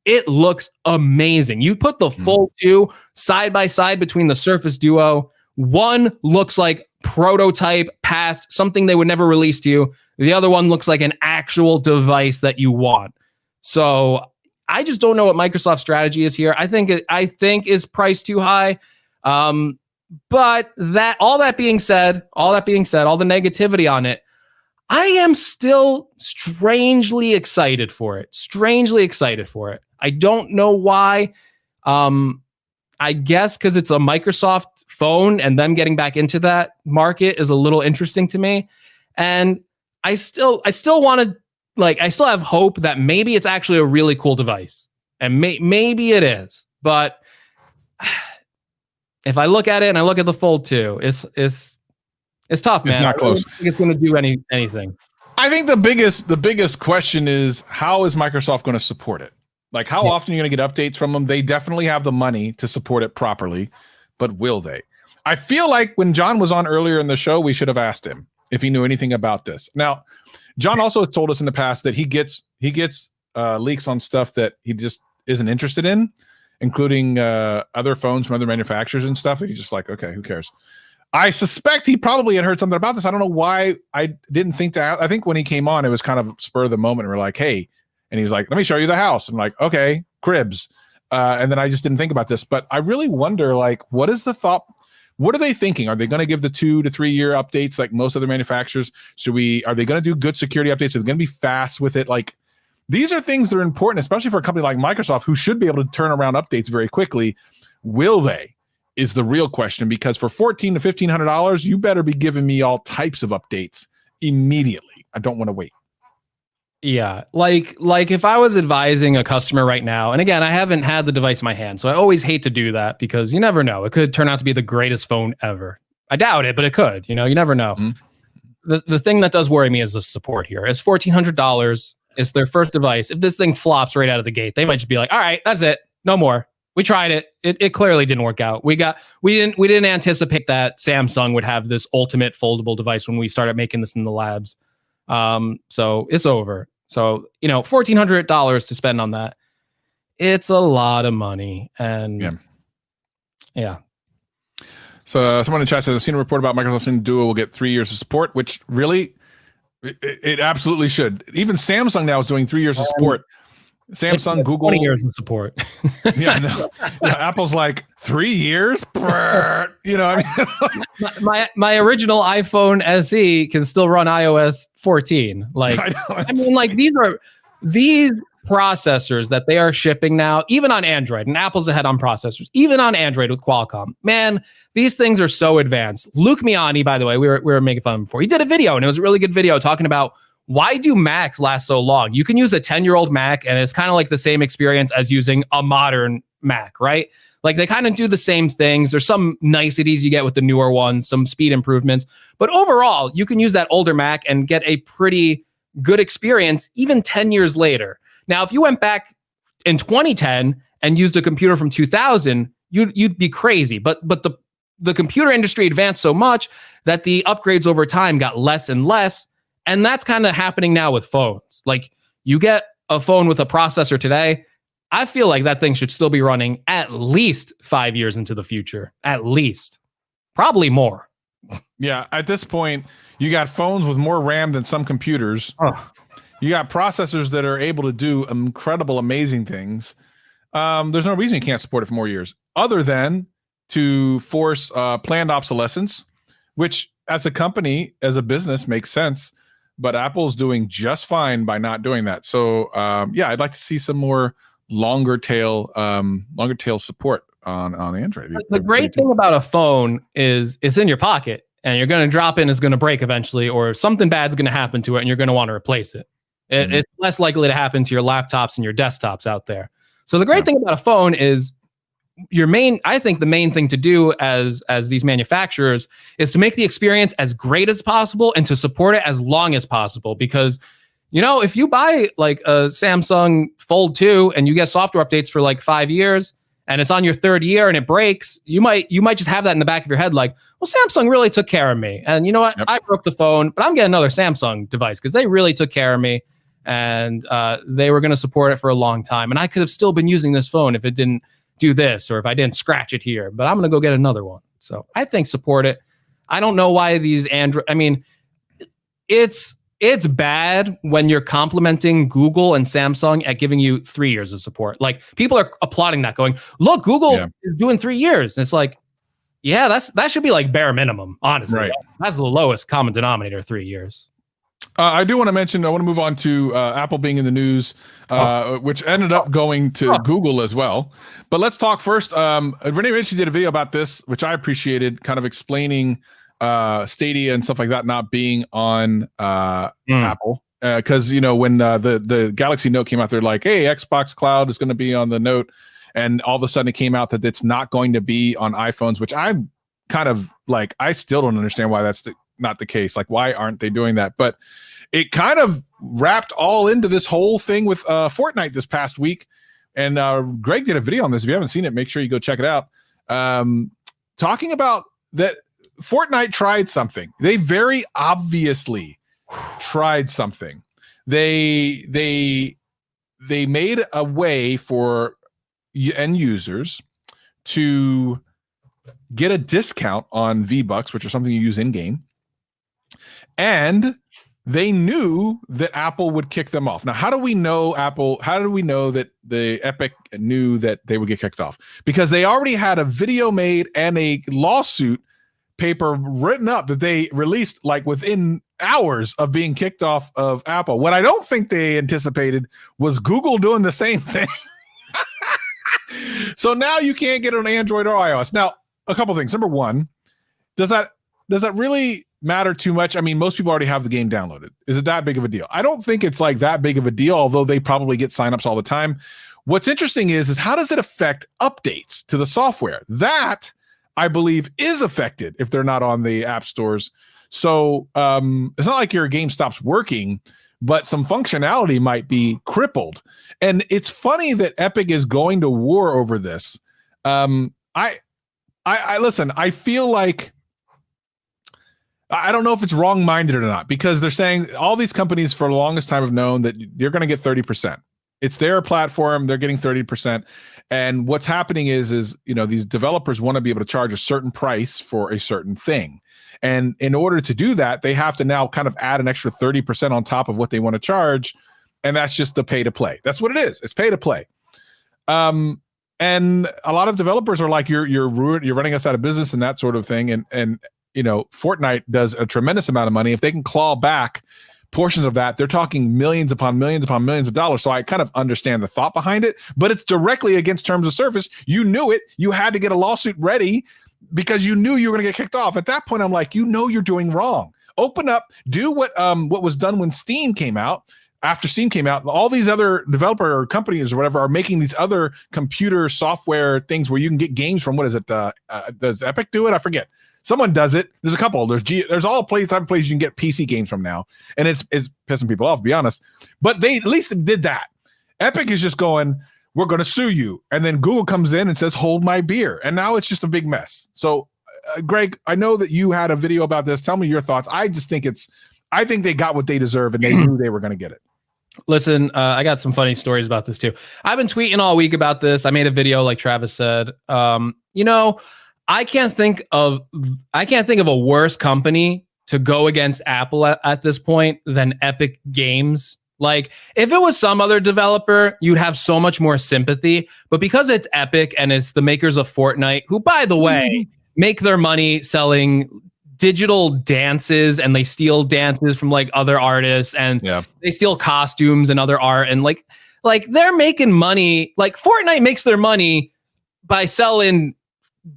it looks amazing. You put the Fold 2 side by side between the Surface Duo. One looks like prototype past something they would never release to you. The other one looks like an actual device that you want. So I just don't know what Microsoft's strategy is here. I think is priced too high. But all that being said, all the negativity on it, I am still strangely excited for it. I don't know why. I guess because it's a Microsoft phone and them getting back into that market is a little interesting to me. And I still want to, I still have hope that maybe it's actually a really cool device. And maybe it is. But if I look at it and I look at the Fold 2, it's tough, man. It's not close. I don't think it's going to do anything. I think the biggest question is, how is Microsoft going to support it? Like, how often are you going to get updates from them? They definitely have the money to support it properly, but will they? I feel like when John was on earlier in the show, we should have asked him if he knew anything about this. Now, John also told us in the past that he gets leaks on stuff that he just isn't interested in, including other phones from other manufacturers and stuff. And he's just like, okay, who cares? I suspect he probably had heard something about this. I don't know why I didn't think that. I think when he came on, it was kind of spur of the moment. We're like, hey, and he was like, let me show you the house. I'm like, okay, cribs. And then I just didn't think about this. But I really wonder, what is the thought? What are they thinking? Are they going to give the 2 to 3 year updates like most other manufacturers? Are they going to do good security updates? Are they going to be fast with it? These are things that are important, especially for a company like Microsoft, who should be able to turn around updates very quickly. Will they? Is the real question, because for $1,400 to $1,500, you better be giving me all types of updates immediately. I don't want to wait. Yeah, like if I was advising a customer right now, and again, I haven't had the device in my hand, so I always hate to do that because you never know. It could turn out to be the greatest phone ever. I doubt it, but it could. You never know. Mm-hmm. The thing that does worry me is the support here. It's $1,400. It's their first device. If this thing flops right out of the gate, they might just be like, all right, that's it. No more. We tried it. It clearly didn't work out. We didn't anticipate that Samsung would have this ultimate foldable device when we started making this in the labs. So it's over. So, $1,400 to spend on that. It's a lot of money. And yeah. So someone in the chat says, I've seen a report about Microsoft saying Duo will get 3 years of support, which really, it absolutely should. Even Samsung now is doing 3 years of support. Samsung, Google, 20 years of support. Yeah, I know. Yeah, Apple's like 3 years. I mean, my original iPhone SE can still run iOS 14. These processors that they are shipping now, even on Android, and Apple's ahead on processors, even on Android with Qualcomm. Man, these things are so advanced. Luke Miani, by the way, we were making fun of him before. He did a video, and it was a really good video talking about why do Macs last so long? You can use a 10-year-old Mac, and it's kind of like the same experience as using a modern Mac, right? Like, they kind of do the same things. There's some niceties you get with the newer ones, some speed improvements. But overall, you can use that older Mac and get a pretty good experience even 10 years later. Now, if you went back in 2010 and used a computer from 2000, you'd be crazy. But the computer industry advanced so much that the upgrades over time got less and less. And that's kind of happening now with phones. Like, you get a phone with a processor today, I feel like that thing should still be running at least 5 years into the future. At least. Probably more. Yeah, at this point, you got phones with more RAM than some computers. Oh. You got processors that are able to do incredible, amazing things. There's no reason you can't support it for more years, other than to force planned obsolescence, which as a company, as a business, makes sense. But Apple's doing just fine by not doing that. So yeah, I'd like to see some more longer tail support on Android. The great thing about a phone is it's in your pocket, and you're going to drop in, it's going to break eventually, or something bad's going to happen to it, and you're going to want to replace it. It's less likely to happen to your laptops and your desktops out there. So the great thing about a phone is I think the main thing to do as these manufacturers is to make the experience as great as possible and to support it as long as possible. Because, you know, if you buy like a Samsung Fold 2 and you get software updates for like 5 years and it's on your third year and it breaks, you might just have that in the back of your head, like, well, Samsung really took care of me. And you know what? Yep. I broke the phone, but I'm getting another Samsung device because they really took care of me. And they were going to support it for a long time. And I could have still been using this phone if it didn't do this, or if I didn't scratch it here, but I'm going to go get another one. So I think support it. I don't know why these Android, I mean, it's bad when you're complimenting Google and Samsung at giving you 3 years of support. Like, people are applauding that, going, look, Google is doing 3 years. And it's like, yeah, that should be like bare minimum, honestly. Right. That's the lowest common denominator, 3 years. I do want to mention, I want to move on to Apple being in the news, which ended up going to Google as well. But let's talk first. Renee Ritchie did a video about this, which I appreciated, kind of explaining Stadia and stuff like that not being on Apple. Because, you know, when the Galaxy Note came out, they're like, hey, Xbox Cloud is going to be on the Note. And all of a sudden it came out that it's not going to be on iPhones, which I'm kind of like, I still don't understand why that's not the case. Like, why aren't they doing that? But it kind of wrapped all into this whole thing with Fortnite this past week. And Greg did a video on this. If you haven't seen it, make sure you go check it out. Talking about that Fortnite tried something. They very obviously tried something. They made a way for end users to get a discount on V-Bucks, which are something you use in-game. And they knew that Apple would kick them off. Now, how do we know that the Epic knew that they would get kicked off? Because they already had a video made and a lawsuit paper written up that they released like within hours of being kicked off of Apple. What I don't think they anticipated was Google doing the same thing. So now you can't get it on Android or iOS. Now, a couple things. Number one, does that really matter too much? I mean, most people already have the game downloaded. Is it that big of a deal? I don't think it's like that big of a deal, although they probably get signups all the time. What's interesting is how does it affect updates to the software? That, I believe, is affected if they're not on the app stores. So it's not like your game stops working, but some functionality might be crippled. And it's funny that Epic is going to war over this. I listen, I feel like, I don't know if it's wrong-minded or not, because they're saying all these companies for the longest time have known that you're going to get 30%. It's their platform. They're getting 30%. And what's happening is, you know, these developers want to be able to charge a certain price for a certain thing. And in order to do that, they have to now kind of add an extra 30% on top of what they want to charge. And that's just the pay to play. That's what it is. It's pay to play. And a lot of developers are like, you're running us out of business and that sort of thing. And you know, Fortnite does a tremendous amount of money. If they can claw back portions of that, they're talking millions upon millions upon millions of dollars. So I kind of understand the thought behind it, but it's directly against terms of service. You knew it. You had to get a lawsuit ready because you knew you were going to get kicked off. At that point, I'm like, you know, you're doing wrong. Open up, do what was done when Steam came out. After Steam came out, all these other developer or companies or whatever are making these other computer software things where you can get games from. What is it? Does Epic do it? I forget. Someone does it. There's a couple. There's all type of places you can get PC games from now, and it's pissing people off, to be honest. But they at least did that. Epic is just going, we're going to sue you, and then Google comes in and says, hold my beer, and now it's just a big mess. So, Greg, I know that you had a video about this. Tell me your thoughts. I think they got what they deserve, and they knew they were going to get it. Listen, I got some funny stories about this too. I've been tweeting all week about this. I made a video, like Travis said. I can't think of a worse company to go against Apple at this point than Epic Games. Like, if it was some other developer, you'd have so much more sympathy. But because it's Epic and it's the makers of Fortnite, who, by the way, make their money selling digital dances, and they steal dances from like other artists, and they steal costumes and other art, and like they're making money. Like, Fortnite makes their money by selling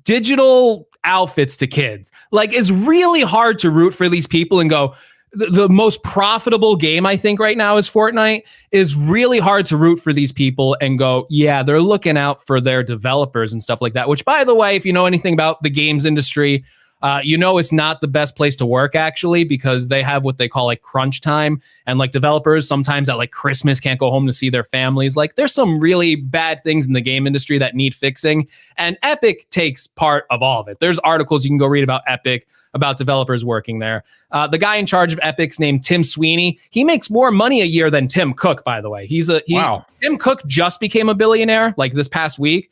digital outfits to kids. Like, it's really hard to root for these people and go, the most profitable game I think right now is Fortnite. Is really hard to root for these people and go, yeah, they're looking out for their developers and stuff like that. Which, by the way, if you know anything about the games industry, it's not the best place to work, actually, because they have what they call like crunch time, and like developers sometimes at like Christmas can't go home to see their families. Like, there's some really bad things in the game industry that need fixing, and Epic takes part of all of it. There's articles you can go read about Epic, about developers working there. The guy in charge of Epic's named Tim Sweeney. He makes more money a year than Tim Cook, by the way. Wow. Tim Cook just became a billionaire like this past week.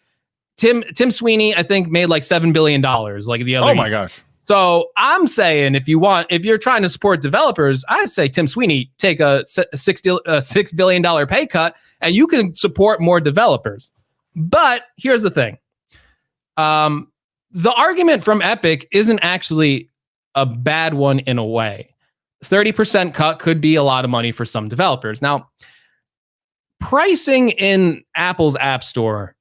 Tim Sweeney, I think, made like $7 billion like the other. Oh my gosh. So I'm saying, if you're trying to support developers, I'd say Tim Sweeney, take a $6 billion pay cut, and you can support more developers. But here's the thing. The argument from Epic isn't actually a bad one in a way. 30% cut could be a lot of money for some developers. Now, pricing in Apple's App Store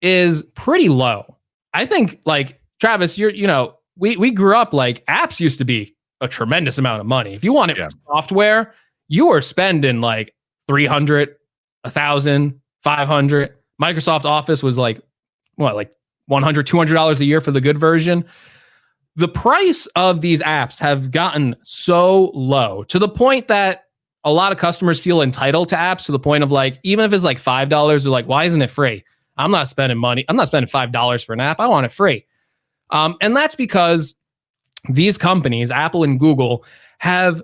is pretty low. I think, like, Travis, we grew up, like, apps used to be a tremendous amount of money. If you wanted software, you were spending like $300, $1,000, $500. Microsoft Office was like $100, $200 a year for the good version. The price of these apps have gotten so low to the point that a lot of customers feel entitled to apps, to the point of, like, even if it's like $5, they're like, why isn't it free? I'm not spending money. I'm not spending $5 for an app. I want it free. And that's because these companies, Apple and Google, have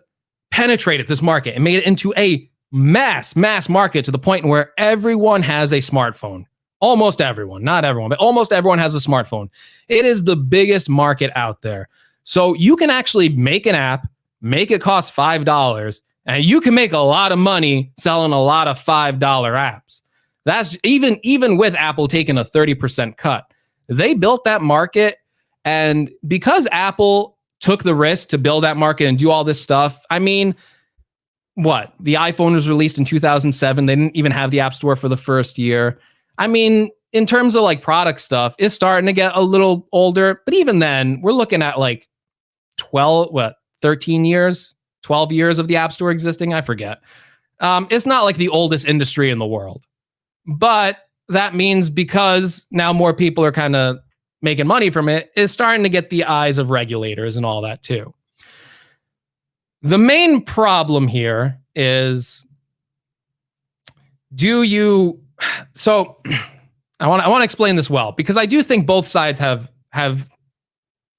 penetrated this market and made it into a mass market, to the point where everyone has a smartphone. Almost everyone, not everyone, but almost everyone has a smartphone. It is the biggest market out there. So you can actually make an app, make it cost $5, and you can make a lot of money selling a lot of $5 apps. That's even with Apple taking a 30% cut. They built that market, and because Apple took the risk to build that market and do all this stuff, I mean, what? The iPhone was released in 2007. They didn't even have the App Store for the first year. I mean, in terms of like product stuff, it's starting to get a little older, but even then, we're looking at like 13 years, 12 years of the App Store existing. I forget. It's not like the oldest industry in the world, but that means because now more people are kind of making money from it, it's starting to get the eyes of regulators and all that too. The main problem here is, so I want to explain this well, because I do think both sides have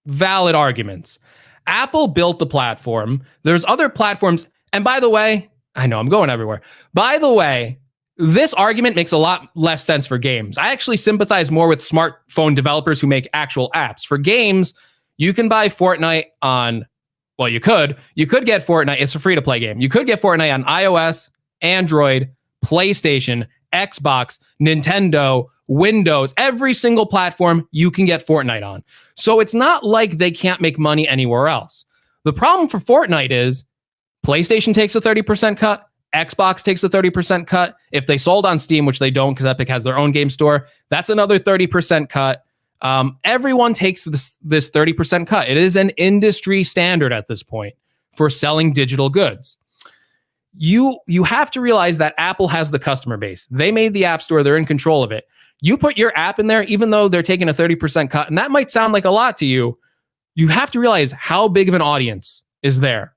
valid arguments. Apple built the platform. There's other platforms. And by the way, I know I'm going everywhere. By the way, this argument makes a lot less sense for games. I actually sympathize more with smartphone developers who make actual apps. For games, you can buy Fortnite on, well, you could get Fortnite. It's a free-to-play game. You could get Fortnite on iOS, Android, PlayStation, Xbox, Nintendo, Windows, every single platform you can get Fortnite on. So it's not like they can't make money anywhere else. The problem for Fortnite is PlayStation takes a 30% cut, Xbox takes a 30% cut. If they sold on Steam, which they don't because Epic has their own game store, that's another 30% cut. Everyone takes this 30% cut. It is an industry standard at this point for selling digital goods. You have to realize that Apple has the customer base. They made the App Store. They're in control of it. You put your app in there, even though they're taking a 30% cut, and that might sound like a lot to you. you have to realize how big of an audience is there.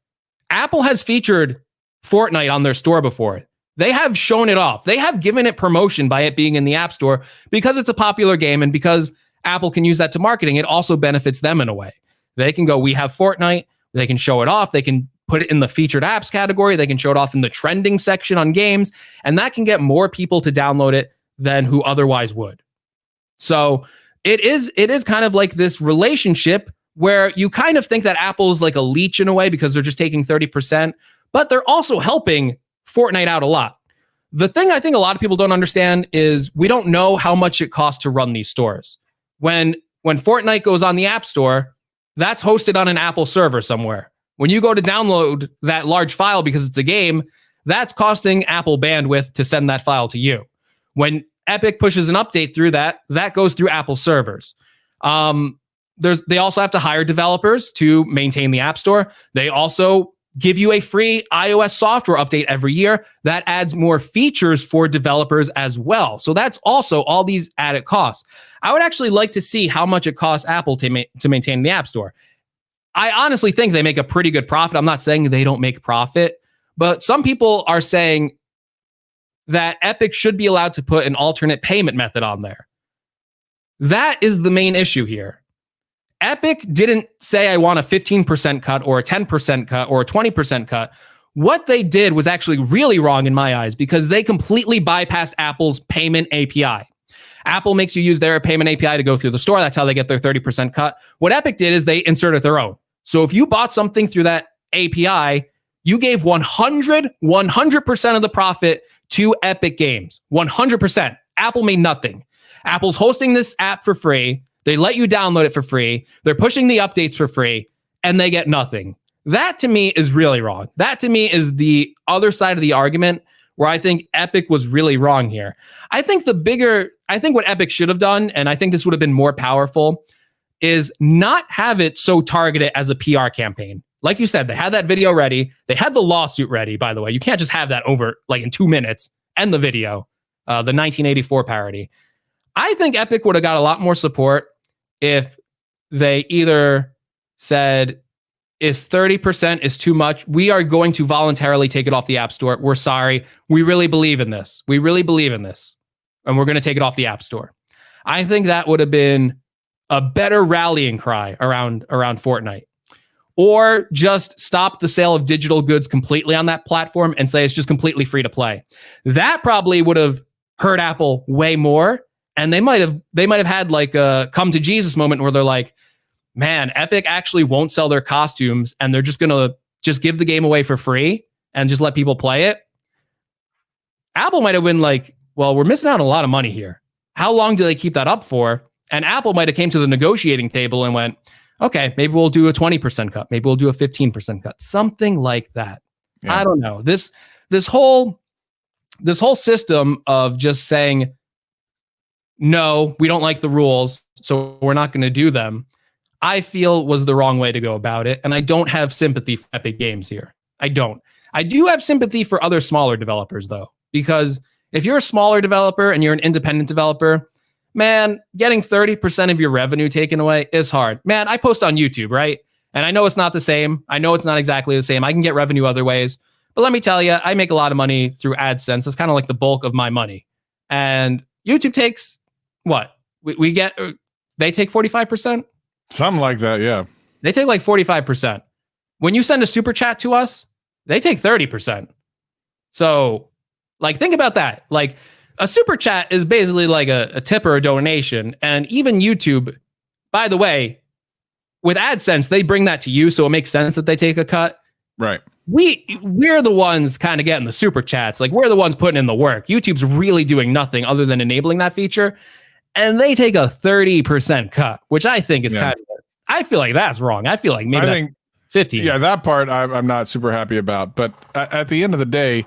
Apple has featured Fortnite on their store before. They have shown it off. They have given it promotion by it being in the App Store because it's a popular game, and because Apple can use that to marketing, it also benefits them in a way. They can go, we have Fortnite. They can show it off. They can put it in the featured apps category. They can show it off in the trending section on games, and that can get more people to download it than who otherwise would. So it is kind of like this relationship where you kind of think that Apple's like a leech in a way because they're just taking 30%, but they're also helping Fortnite out a lot. The thing I think a lot of people don't understand is we don't know how much it costs to run these stores. When Fortnite goes on the App Store, that's hosted on an Apple server somewhere. When you go to download that large file because it's a game, that's costing Apple bandwidth to send that file to you. When Epic pushes an update through that goes through Apple servers. They also have to hire developers to maintain the App Store. They also give you a free iOS software update every year that adds more features for developers as well. So that's also all these added costs. I would actually like to see how much it costs Apple to maintain the App Store. I honestly think they make a pretty good profit. I'm not saying they don't make profit, but some people are saying that Epic should be allowed to put an alternate payment method on there. That is the main issue here. Epic didn't say I want a 15% cut or a 10% cut or a 20% cut. What they did was actually really wrong in my eyes because they completely bypassed Apple's payment API. Apple makes you use their payment API to go through the store. That's how they get their 30% cut. What Epic did is they inserted their own. So if you bought something through that API, you gave 100% of the profit to Epic Games. 100%. Apple made nothing. Apple's hosting this app for free. They let you download it for free. They're pushing the updates for free, and they get nothing. That to me is really wrong. That to me is the other side of the argument where I think Epic was really wrong here. I think what Epic should have done, and I think this would have been more powerful, is not have it so targeted as a PR campaign. Like you said, they had that video ready. They had the lawsuit ready, by the way. You can't just have that over like in 2 minutes, end the video, the 1984 parody. I think Epic would have got a lot more support if they either said, is 30% is too much. We are going to voluntarily take it off the App Store. We're sorry. We really believe in this. We really believe in this. And we're going to take it off the App Store. I think that would have been a better rallying cry around Fortnite. Or just stop the sale of digital goods completely on that platform and say it's just completely free to play. That probably would have hurt Apple way more. And they might have had like a come to Jesus moment where they're like, man, Epic actually won't sell their costumes and they're just going to just give the game away for free and just let people play it. Apple might have been like, well, we're missing out on a lot of money here. How long do they keep that up for? And Apple might have came to the negotiating table and went, okay, maybe we'll do a 20% cut. Maybe we'll do a 15% cut. Something like that. Yeah. I don't know. This whole system of just saying, no, we don't like the rules, so we're not going to do them, I feel was the wrong way to go about it. And I don't have sympathy for Epic Games here. I don't. I do have sympathy for other smaller developers, though, because if you're a smaller developer and you're an independent developer, man, getting 30% of your revenue taken away is hard. Man, I post on YouTube, right? And I know it's not the same. I know it's not exactly the same. I can get revenue other ways. But let me tell you, I make a lot of money through AdSense. That's kind of like the bulk of my money. And YouTube takes what? They take 45%? Something like that, yeah. They take like 45%. When you send a super chat to us, they take 30%. So, like, think about that. Like, a super chat is basically like a tip or a donation. And even YouTube, by the way, with AdSense, they bring that to you, so it makes sense that they take a cut. Right. We're the ones kind of getting the super chats. Like, we're the ones putting in the work. YouTube's really doing nothing other than enabling that feature. And they take a 30% cut, which I think is kind of, I feel like that's wrong. I feel like maybe 15. Yeah, that part I'm not super happy about. But at the end of the day,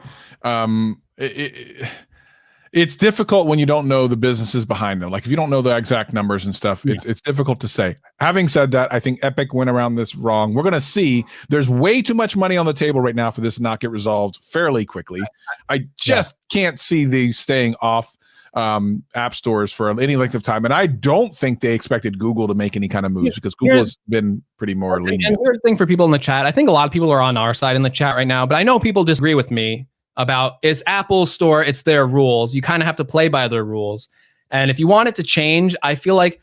it's difficult when you don't know the businesses behind them. Like if you don't know the exact numbers and stuff, it's difficult to say. Having said that, I think Epic went around this wrong. We're going to see there's way too much money on the table right now for this to not get resolved fairly quickly. I just can't see these staying off. app stores for any length of time. And I don't think they expected Google to make any kind of moves because Google has been pretty more lenient. And here's the thing for people in the chat. I think a lot of people are on our side in the chat right now, but I know people disagree with me about it's Apple's store, it's their rules. You kind of have to play by their rules. And if you want it to change, I feel like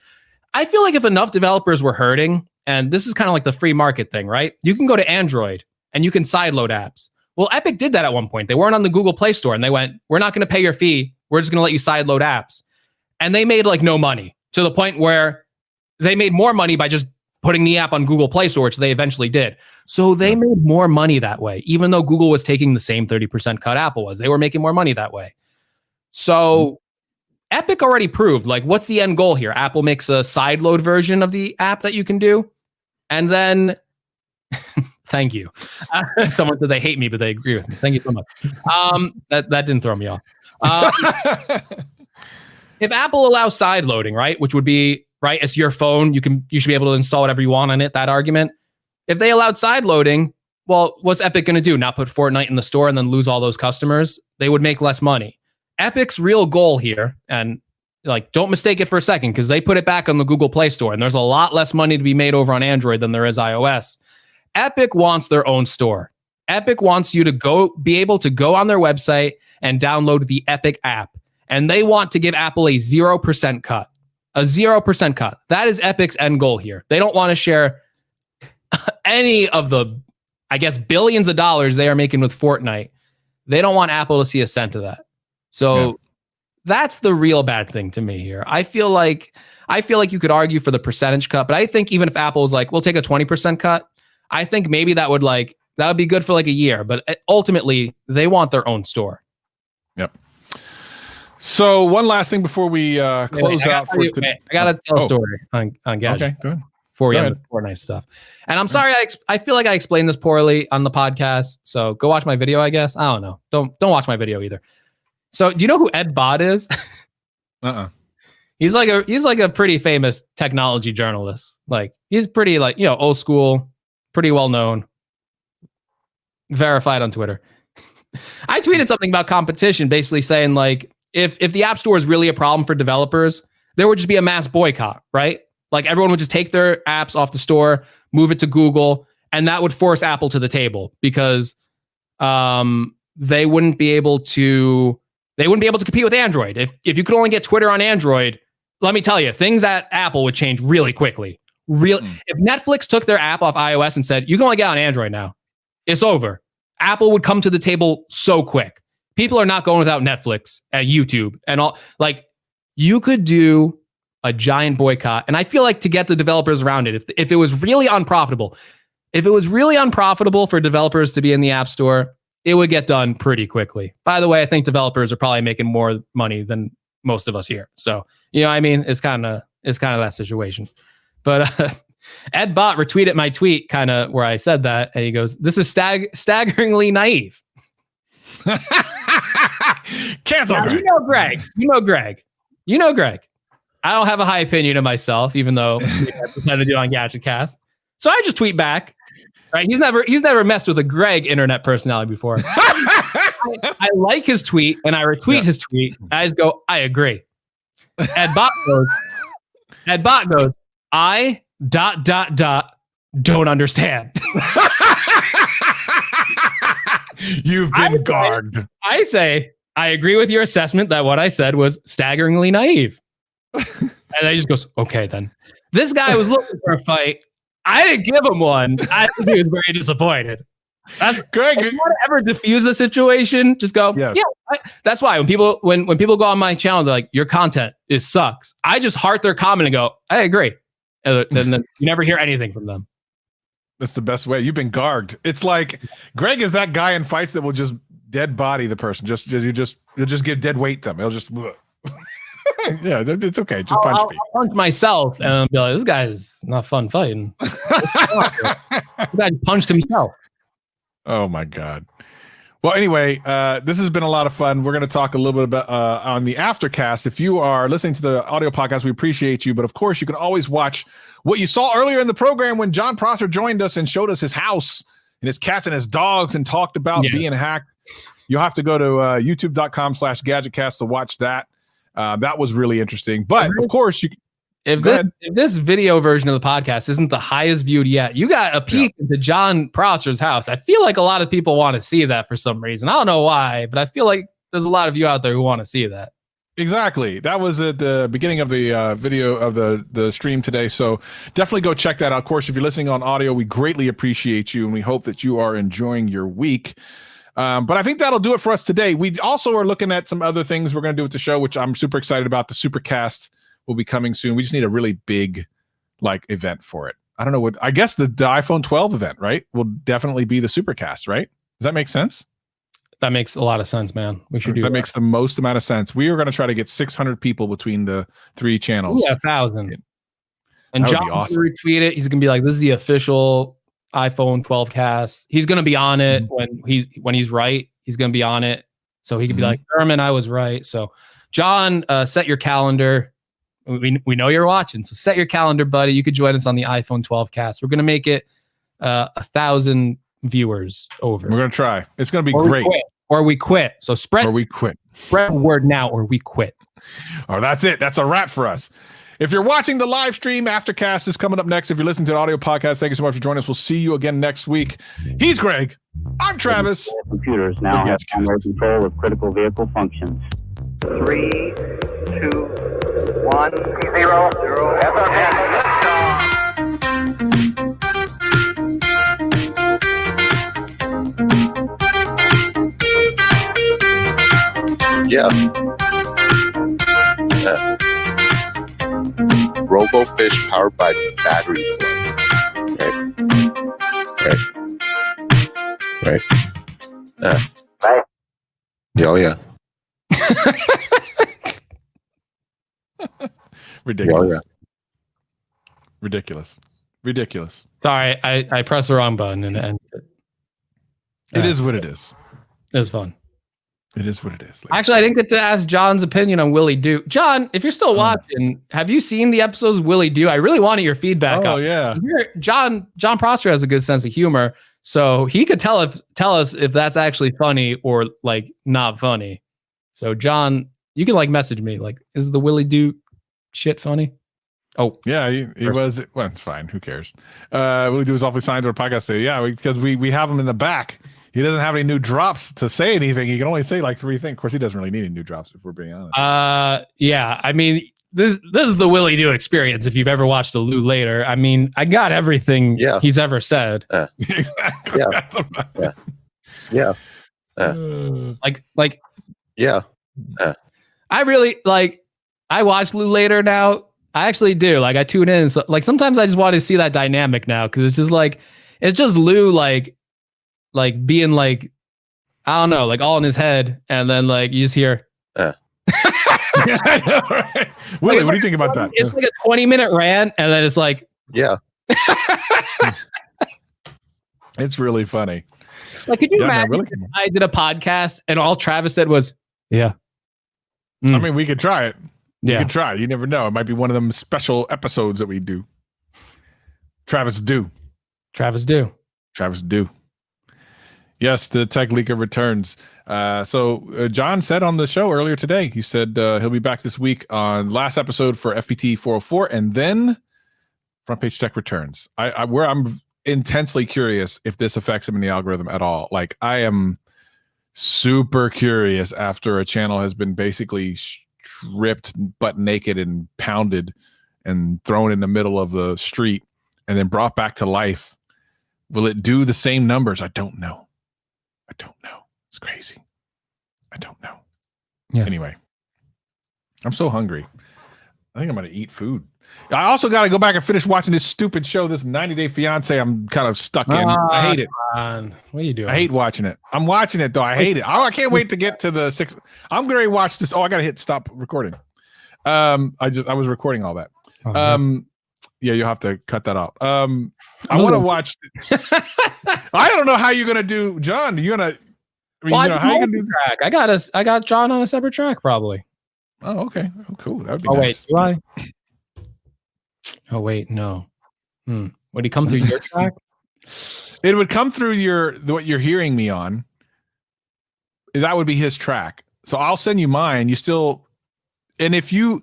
if enough developers were hurting, and this is kind of like the free market thing, right? You can go to Android and you can sideload apps. Well, Epic did that at one point. They weren't on the Google Play Store and they went, we're not going to pay your fee. We're just going to let you sideload apps. And they made like no money, to the point where they made more money by just putting the app on Google Play Store, which they eventually did. So they made more money that way, even though Google was taking the same 30% cut Apple was. They were making more money that way. So Epic already proved, like, what's the end goal here? Apple makes a sideload version of the app that you can do. And then, thank you. Someone said they hate me, but they agree with me. Thank you so much. That didn't throw me off. If Apple allows sideloading, right, which would be, right, it's your phone, you should be able to install whatever you want on it, that argument. If they allowed sideloading, well, what's Epic going to do? Not put Fortnite in the store and then lose all those customers? They would make less money. Epic's real goal here, and like, don't mistake it for a second, because they put it back on the Google Play Store, and there's a lot less money to be made over on Android than there is iOS. Epic wants their own store. Epic wants you to be able to go on their website and download the Epic app. And they want to give Apple a 0% cut. A 0% cut. That is Epic's end goal here. They don't want to share any of the, I guess, billions of dollars they are making with Fortnite. They don't want Apple to see a cent of that. So that's the real bad thing to me here. I feel like you could argue for the percentage cut, but I think even if Apple is like, we'll take a 20% cut, I think maybe that would be good for like a year. But ultimately, they want their own store. Yep. So one last thing before we close out. I gotta tell a story on Gadget. Okay, go ahead. Before we end the Fortnite stuff. And I'm sorry, I feel like I explained this poorly on the podcast. So go watch my video, I guess. I don't know. Don't watch my video either. So do you know who Ed Bott is? He's like a pretty famous technology journalist. Like, he's pretty, like, old school, pretty well known, verified on Twitter. I tweeted something about competition, basically saying, like, if the App Store is really a problem for developers, there would just be a mass boycott, right? Like, everyone would just take their apps off the store, move it to Google, and that would force Apple to the table, because they wouldn't be able to compete with Android. If you could only get Twitter on Android, let me tell you, things at Apple would change really quickly. If Netflix took their app off iOS and said, you can only get on Android now, it's over. Apple would come to the table so quick. People are not going without Netflix and YouTube and all. Like, you could do a giant boycott. And I feel like, to get the developers around it, if it was really unprofitable for developers to be in the App Store, it would get done pretty quickly. By the way, I think developers are probably making more money than most of us here. So, I mean, it's kind of that situation. But Ed Bott retweeted my tweet kind of where I said that, and he goes, "This is staggeringly naive." Cancel now, Greg. You know Greg. I don't have a high opinion of myself, even though I pretend to do on Gadget Cast. So I just tweet back. Right? He's never messed with a Greg internet personality before. I like his tweet and I retweet his tweet. I just go, I agree. Ed Bott goes, I ... don't understand. You've been garged. I say, I agree with your assessment that what I said was staggeringly naive. And he just goes, okay, then. This guy was looking for a fight. I didn't give him one. I think he was very disappointed. That's Greg. If you want to ever diffuse a situation, just go, yes. That's why when people go on my channel, they're like, your content sucks. I just heart their comment and go, I agree. And then you never hear anything from them. That's the best way. You've been garged. It's like Greg is that guy in fights that will just dead body the person. You'll just give dead weight to them. It'll just yeah, it's okay. Just punch me. I'll punch myself and I'll be like, this guy's not fun fighting. The guy punched himself. Oh my God. Well, anyway, this has been a lot of fun. We're going to talk a little bit about on the aftercast. If you are listening to the audio podcast, we appreciate you. But of course, you can always watch what you saw earlier in the program when Jon Prosser joined us and showed us his house and his cats and his dogs and talked about being hacked. You'll have to go to youtube.com/gadgetcast to watch that. That was really interesting. But of course, if this video version of the podcast isn't the highest viewed yet, you got a peek into Jon Prosser's house. I feel like a lot of people want to see that for some reason. I don't know why, but I feel like there's a lot of you out there who want to see that. Exactly. That was at the beginning of the video of the stream today. So definitely go check that out. Of course, if you're listening on audio, we greatly appreciate you, and we hope that you are enjoying your week. But I think that'll do it for us today. We also are looking at some other things we're going to do with the show, which I'm super excited about. The Supercast will be coming soon. We just need a really big event for it. I don't know what, I guess the iPhone 12 event, right, will definitely be the Supercast, right? Does that make sense? That makes a lot of sense, man. We should do that. That makes the most amount of sense. We are going to try to get 600 people between the 3 channels. Yeah, 1,000. And Jon will awesome. Retweet it. He's going to be like, this is the official iPhone 12 cast. He's going to be on it when he's right. He's going to be on it. So he could be like, Herman, I was right. So Jon, set your calendar. We know you're watching. So set your calendar, buddy. You could join us on the iPhone 12 cast. We're going to make it 1,000 viewers over. We're going to try. It's going to be great. Or we quit. So spread the word now, or we quit. Oh, that's it. That's a wrap for us. If you're watching the live stream, Aftercast is coming up next. If you're listening to the audio podcast, thank you so much for joining us. We'll see you again next week. He's Greg. I'm Travis. Computers now have primary control of critical vehicle functions. 3, 2, 1, 0, 0. Yeah. RoboFish powered by battery plug. Right. Right. Oh yeah. Ridiculous. Oh, yeah. Ridiculous. Sorry, I pressed the wrong button and it ended it. It is what it is. It was fun. It is what it is. Actually, I didn't get to ask Jon's opinion on Willie Doo. Jon, if you're still watching, have you seen the episodes of Willie Doo? I really wanted your feedback. Oh, yeah. Jon Prosser has a good sense of humor, so he could tell us if that's actually funny or not funny. So Jon, you can message me is the Willie Doo shit funny? Oh yeah, he was. Well, it's fine. Who cares? Willie Doo was awfully signed to our podcast today. Yeah, because we have him in the back. He doesn't have any new drops to say anything. He can only say 3 things. Of course, he doesn't really need any new drops if we're being honest. Yeah. I mean, this is the Willie Doo experience. If you've ever watched a Lou Later, I mean, I got everything he's ever said. Exactly. Yeah. Yeah. I really I watch Lou Later now. I actually do. I tune in. So sometimes I just want to see that dynamic now because it's just it's just Lou being I don't know, all in his head, and then you just hear. I know, right? Willie, what do you think about that? It's a 20-minute rant, and then it's yeah. It's really funny. Could you imagine if I did a podcast and all Travis said was, yeah. I mean, we could try it. Yeah. You could try. You never know. It might be one of them special episodes that we do. Travis do. Yes, the tech leaker returns. So Jon said on the show earlier today, he said he'll be back this week on last episode for FPT 404, and then Front Page Tech returns. I'm intensely curious if this affects him in the algorithm at all. I am super curious after a channel has been basically stripped butt naked and pounded and thrown in the middle of the street and then brought back to life. Will it do the same numbers? I don't know. It's crazy. I don't know. Yeah. Anyway, I'm so hungry. I think I'm going to eat food. I also got to go back and finish watching this stupid show, this 90 Day Fiance I'm kind of stuck in. I hate it. What are you doing? I hate watching it. I'm watching it, though. I hate it. I can't wait to get to the 6. I'm going to watch this. Oh, I got to hit stop recording. I was recording all that. Yeah, you'll have to cut that out. I want to watch. I don't know how you're gonna do, Jon. You're gonna. How you gonna do track? I got Jon on a separate track, probably. Oh, okay. Oh, cool. That would be. Oh nice. wait, do I? Oh wait, no. Would he come through your track? It would come through what you're hearing me on. That would be his track. So I'll send you mine. You still. And if you,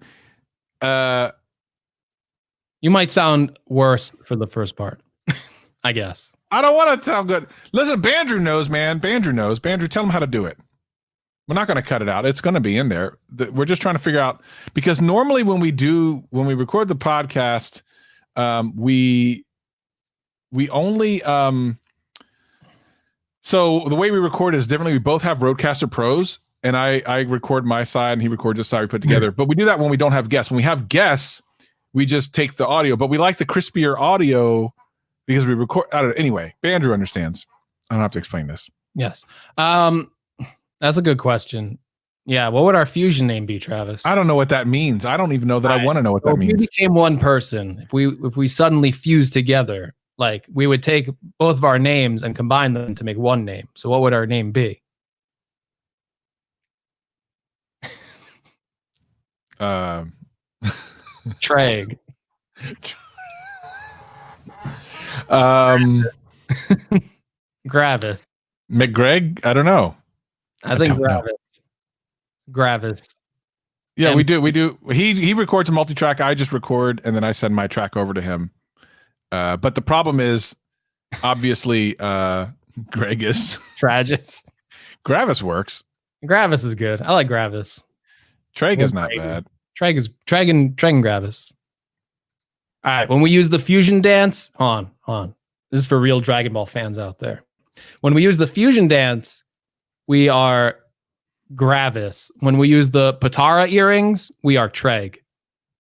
You might sound worse for the first part, I guess. I don't want to sound good. Listen, Bandrew knows, man. Bandrew knows. Bandrew, tell him how to do it. We're not going to cut it out. It's going to be in there. We're just trying to figure out, because normally when we record the podcast, we only, so the way we record is differently. We both have Rodecaster Pros, and I record my side and he records his side we put together. But we do that when we don't have guests. When we have guests, we just take the audio, but we like the crispier audio because we record. I don't know. Anyway, Bandrew understands. I don't have to explain this. Yes. That's a good question. Yeah. What would our fusion name be, Travis? I don't know what that means. I don't even know that I want to know what that means. If we became one person, if we suddenly fused together, like we would take both of our names and combine them to make one name. So what would our name be? Treg. Gravis. McGreg? I don't know. I think Gravis. Yeah, we do. He records a multi-track. I just record, and then I send my track over to him. But the problem is, obviously, Gregus. Tragus. Gravis works. Gravis is good. I like Gravis. Treg is not bad. Treg and Gravis. All right. When we use the fusion dance, on. This is for real Dragon Ball fans out there. When we use the fusion dance, we are Gravis. When we use the Patara earrings, we are Treg.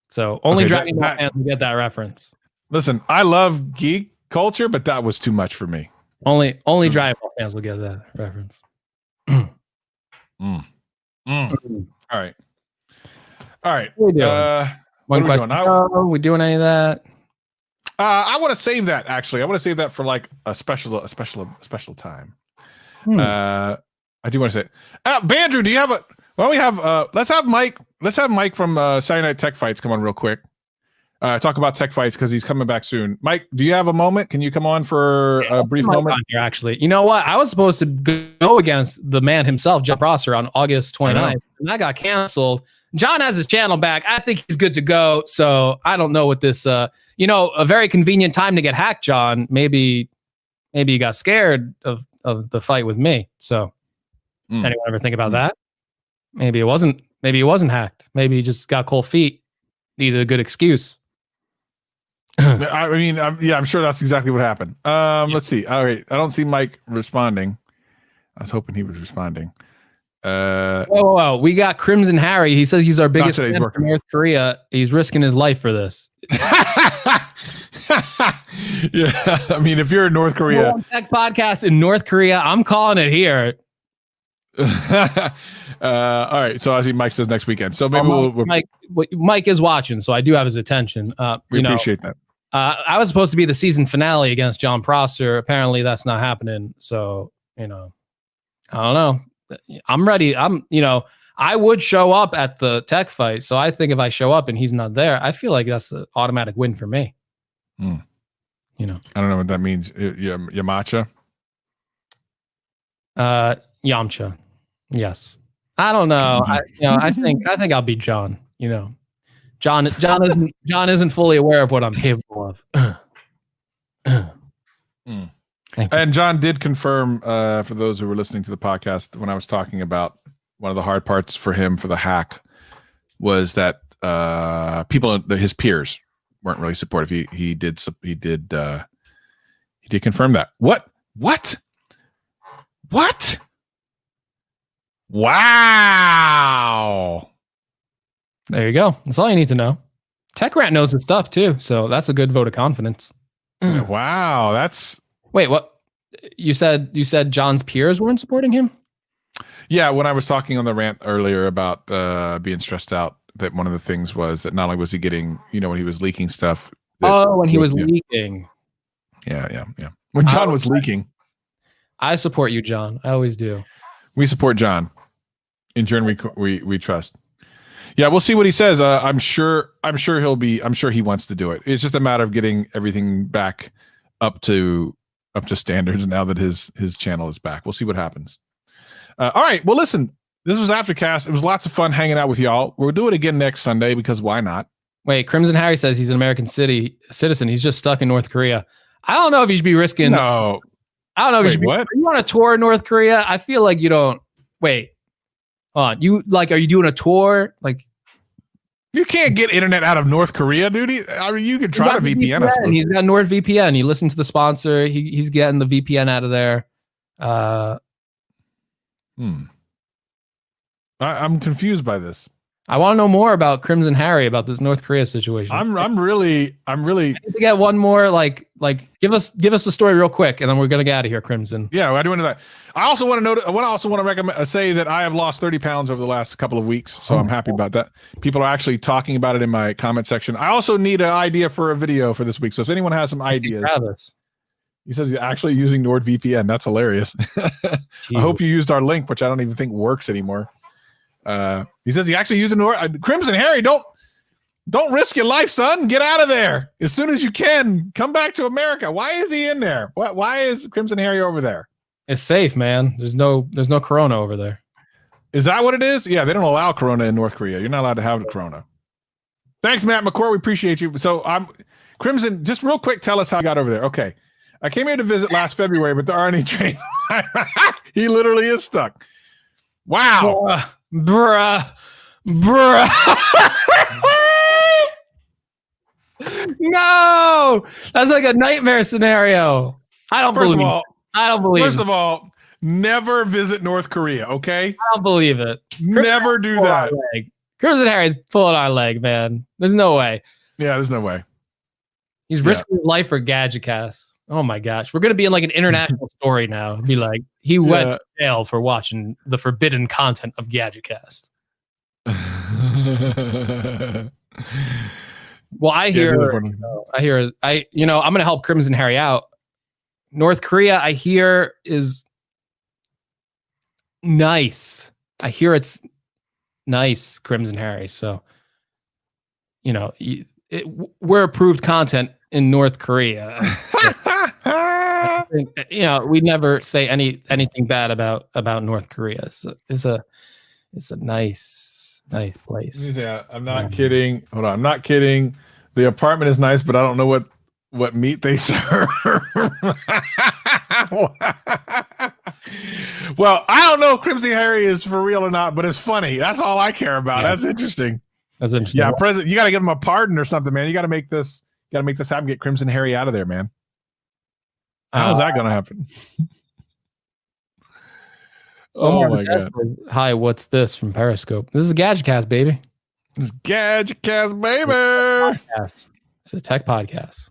So only Dragon Ball fans will get that reference. Listen, I love geek culture, but that was too much for me. Only Dragon Ball fans will get that reference. All right. What are we doing? Are we doing any of that? I want to save that. Actually, I want to save that for like a special time. I do want to say, Bandrew, do you have a? Well, we have. Let's have Mike from Saturday Night Tech Fights come on real quick. Talk about tech fights because he's coming back soon. Mike, do you have a moment? Can you come on for a brief moment? Here, actually, you know what? I was supposed to go against the man himself, Jon Prosser, on August 29th, and that got canceled. John has his channel back. I think he's good to go. So I don't know what this, a very convenient time to get hacked, John. Maybe he got scared of the fight with me. So anyone ever think about that? Maybe it wasn't hacked. Maybe he just got cold feet, needed a good excuse. I mean, I'm sure that's exactly what happened. Let's see. All right. I don't see Mike responding. I was hoping he was responding. Whoa. We got Crimson Harry. He says he's our biggest fan from North Korea. He's risking his life for this. Yeah. I mean, if you're in North Korea. Tech podcast in North Korea, I'm calling it here. All right. So I see Mike says next weekend. So maybe Mike is watching, so I do have his attention. We appreciate that. I was supposed to be the season finale against Jon Prosser. Apparently that's not happening. So, I don't know. I'm ready. I would show up at the tech fight. So I think if I show up and he's not there, I feel like that's an automatic win for me. I don't know what that means. Yamacha? Yamcha. Yes. I don't know. I think I'll beat John. John isn't fully aware of what I'm capable of. And John did confirm, for those who were listening to the podcast, when I was talking about one of the hard parts for him for the hack was that his peers weren't really supportive. He did confirm that. What? Wow. There you go. That's all you need to know. TechRant knows his stuff too, so that's a good vote of confidence. Wow, Wait, what? You said John's peers weren't supporting him? Yeah, when I was talking on the rant earlier about being stressed out, that one of the things was that not only was he getting, when he was leaking stuff. When he was leaking. Yeah. When John was leaking. I support you, John. I always do. We support John. In turn, we trust. Yeah, we'll see what he says. I'm sure he wants to do it. It's just a matter of getting everything back up to standards now that his channel is back. We'll see what happens. All right. Well, listen, This was Aftercast. It was lots of fun hanging out with y'all. We'll do it again next Sunday because why not? Wait, Crimson Harry says he's an American citizen. He's just stuck in North Korea. I don't know if you should be risking. No. I don't know if you should be. What? Are you on a tour in North Korea? I feel like you don't. Wait. Hold on. Are you doing a tour? Like, you can't get internet out of North Korea, dude. I mean, you could try to VPN. I suppose. He's got NordVPN. He listens to the sponsor. He's getting the VPN out of there. I'm confused by this. I want to know more about Crimson Harry, about this North Korea situation. I'm really. I need to get one more. Like, give us the story real quick, and then we're gonna get out of here, Crimson. Yeah, I do into that. I also want to recommend say that I have lost 30 pounds over the last couple of weeks, so I'm happy about that. People are actually talking about it in my comment section. I also need an idea for a video for this week. So if anyone has some ideas, Travis. He says he's actually using NordVPN. That's hilarious. I hope you used our link, which I don't even think works anymore. He says he actually using Crimson Harry. Don't risk your life, son. Get out of there as soon as you can. Come back to America. Why is he in there? Why is Crimson Harry over there? It's safe, man. There's no corona over there. Is that what it is? Yeah, they don't allow corona in North Korea. You're not allowed to have the corona. Thanks, Matt McCord. We appreciate you. So Crimson, just real quick, tell us how I got over there. Okay. I came here to visit last February, but there aren't any trains. He literally is stuck. Wow. Bruh. No, that's like a nightmare scenario. I don't believe it. First of all, never visit North Korea, okay? I don't believe it. Never do that. Crimson Harry's pulling our leg, man. There's no way. Yeah, there's no way. He's risking his life for Gadgetcast. Oh my gosh. We're going to be in like an international story now. It'd be like, he went to jail for watching the forbidden content of Gadgetcast. Well, I'm going to help Crimson Harry out. North Korea, I hear, is nice. I hear it's nice, Crimson Harry. So, we're approved content in North Korea. We never say anything bad about North Korea. It's a nice place. Yeah, I'm not kidding. Hold on, I'm not kidding. The apartment is nice, but I don't know what meat they serve. Well, I don't know if Crimson Harry is for real or not, but it's funny. That's all I care about. Yeah. That's interesting. Yeah, President, you got to give him a pardon or something, man. You got to make this happen. Get Crimson Harry out of there, man. How's that going to happen? Oh my God. Hi, what's this from Periscope? This is Gadgetcast, baby. It's Gadgetcast, baby. It's a tech podcast.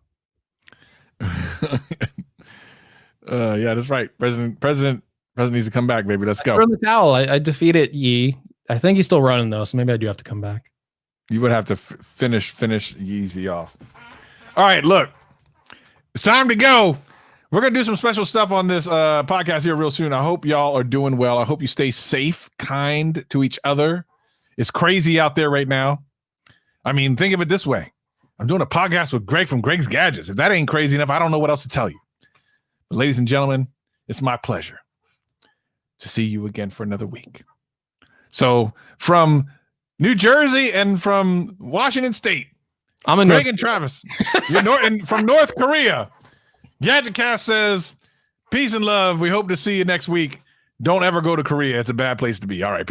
Yeah, that's right. President needs to come back, baby. Let's go. Throw in the towel. I defeated Yi. I think he's still running though, so maybe I do have to come back. You would have to finish Yeezy off. All right, look, it's time to go. We're going to do some special stuff on this podcast here real soon. I hope y'all are doing well. I hope you stay safe, kind to each other. It's crazy out there right now. I mean, think of it this way. I'm doing a podcast with Greg from Greg's Gadgets. If that ain't crazy enough, I don't know what else to tell you. But ladies and gentlemen, it's my pleasure to see you again for another week. So from New Jersey and from Washington State, I'm in Greg and Travis. And from North Korea, Gadgetcast says, peace and love. We hope to see you next week. Don't ever go to Korea. It's a bad place to be. All right. Peace.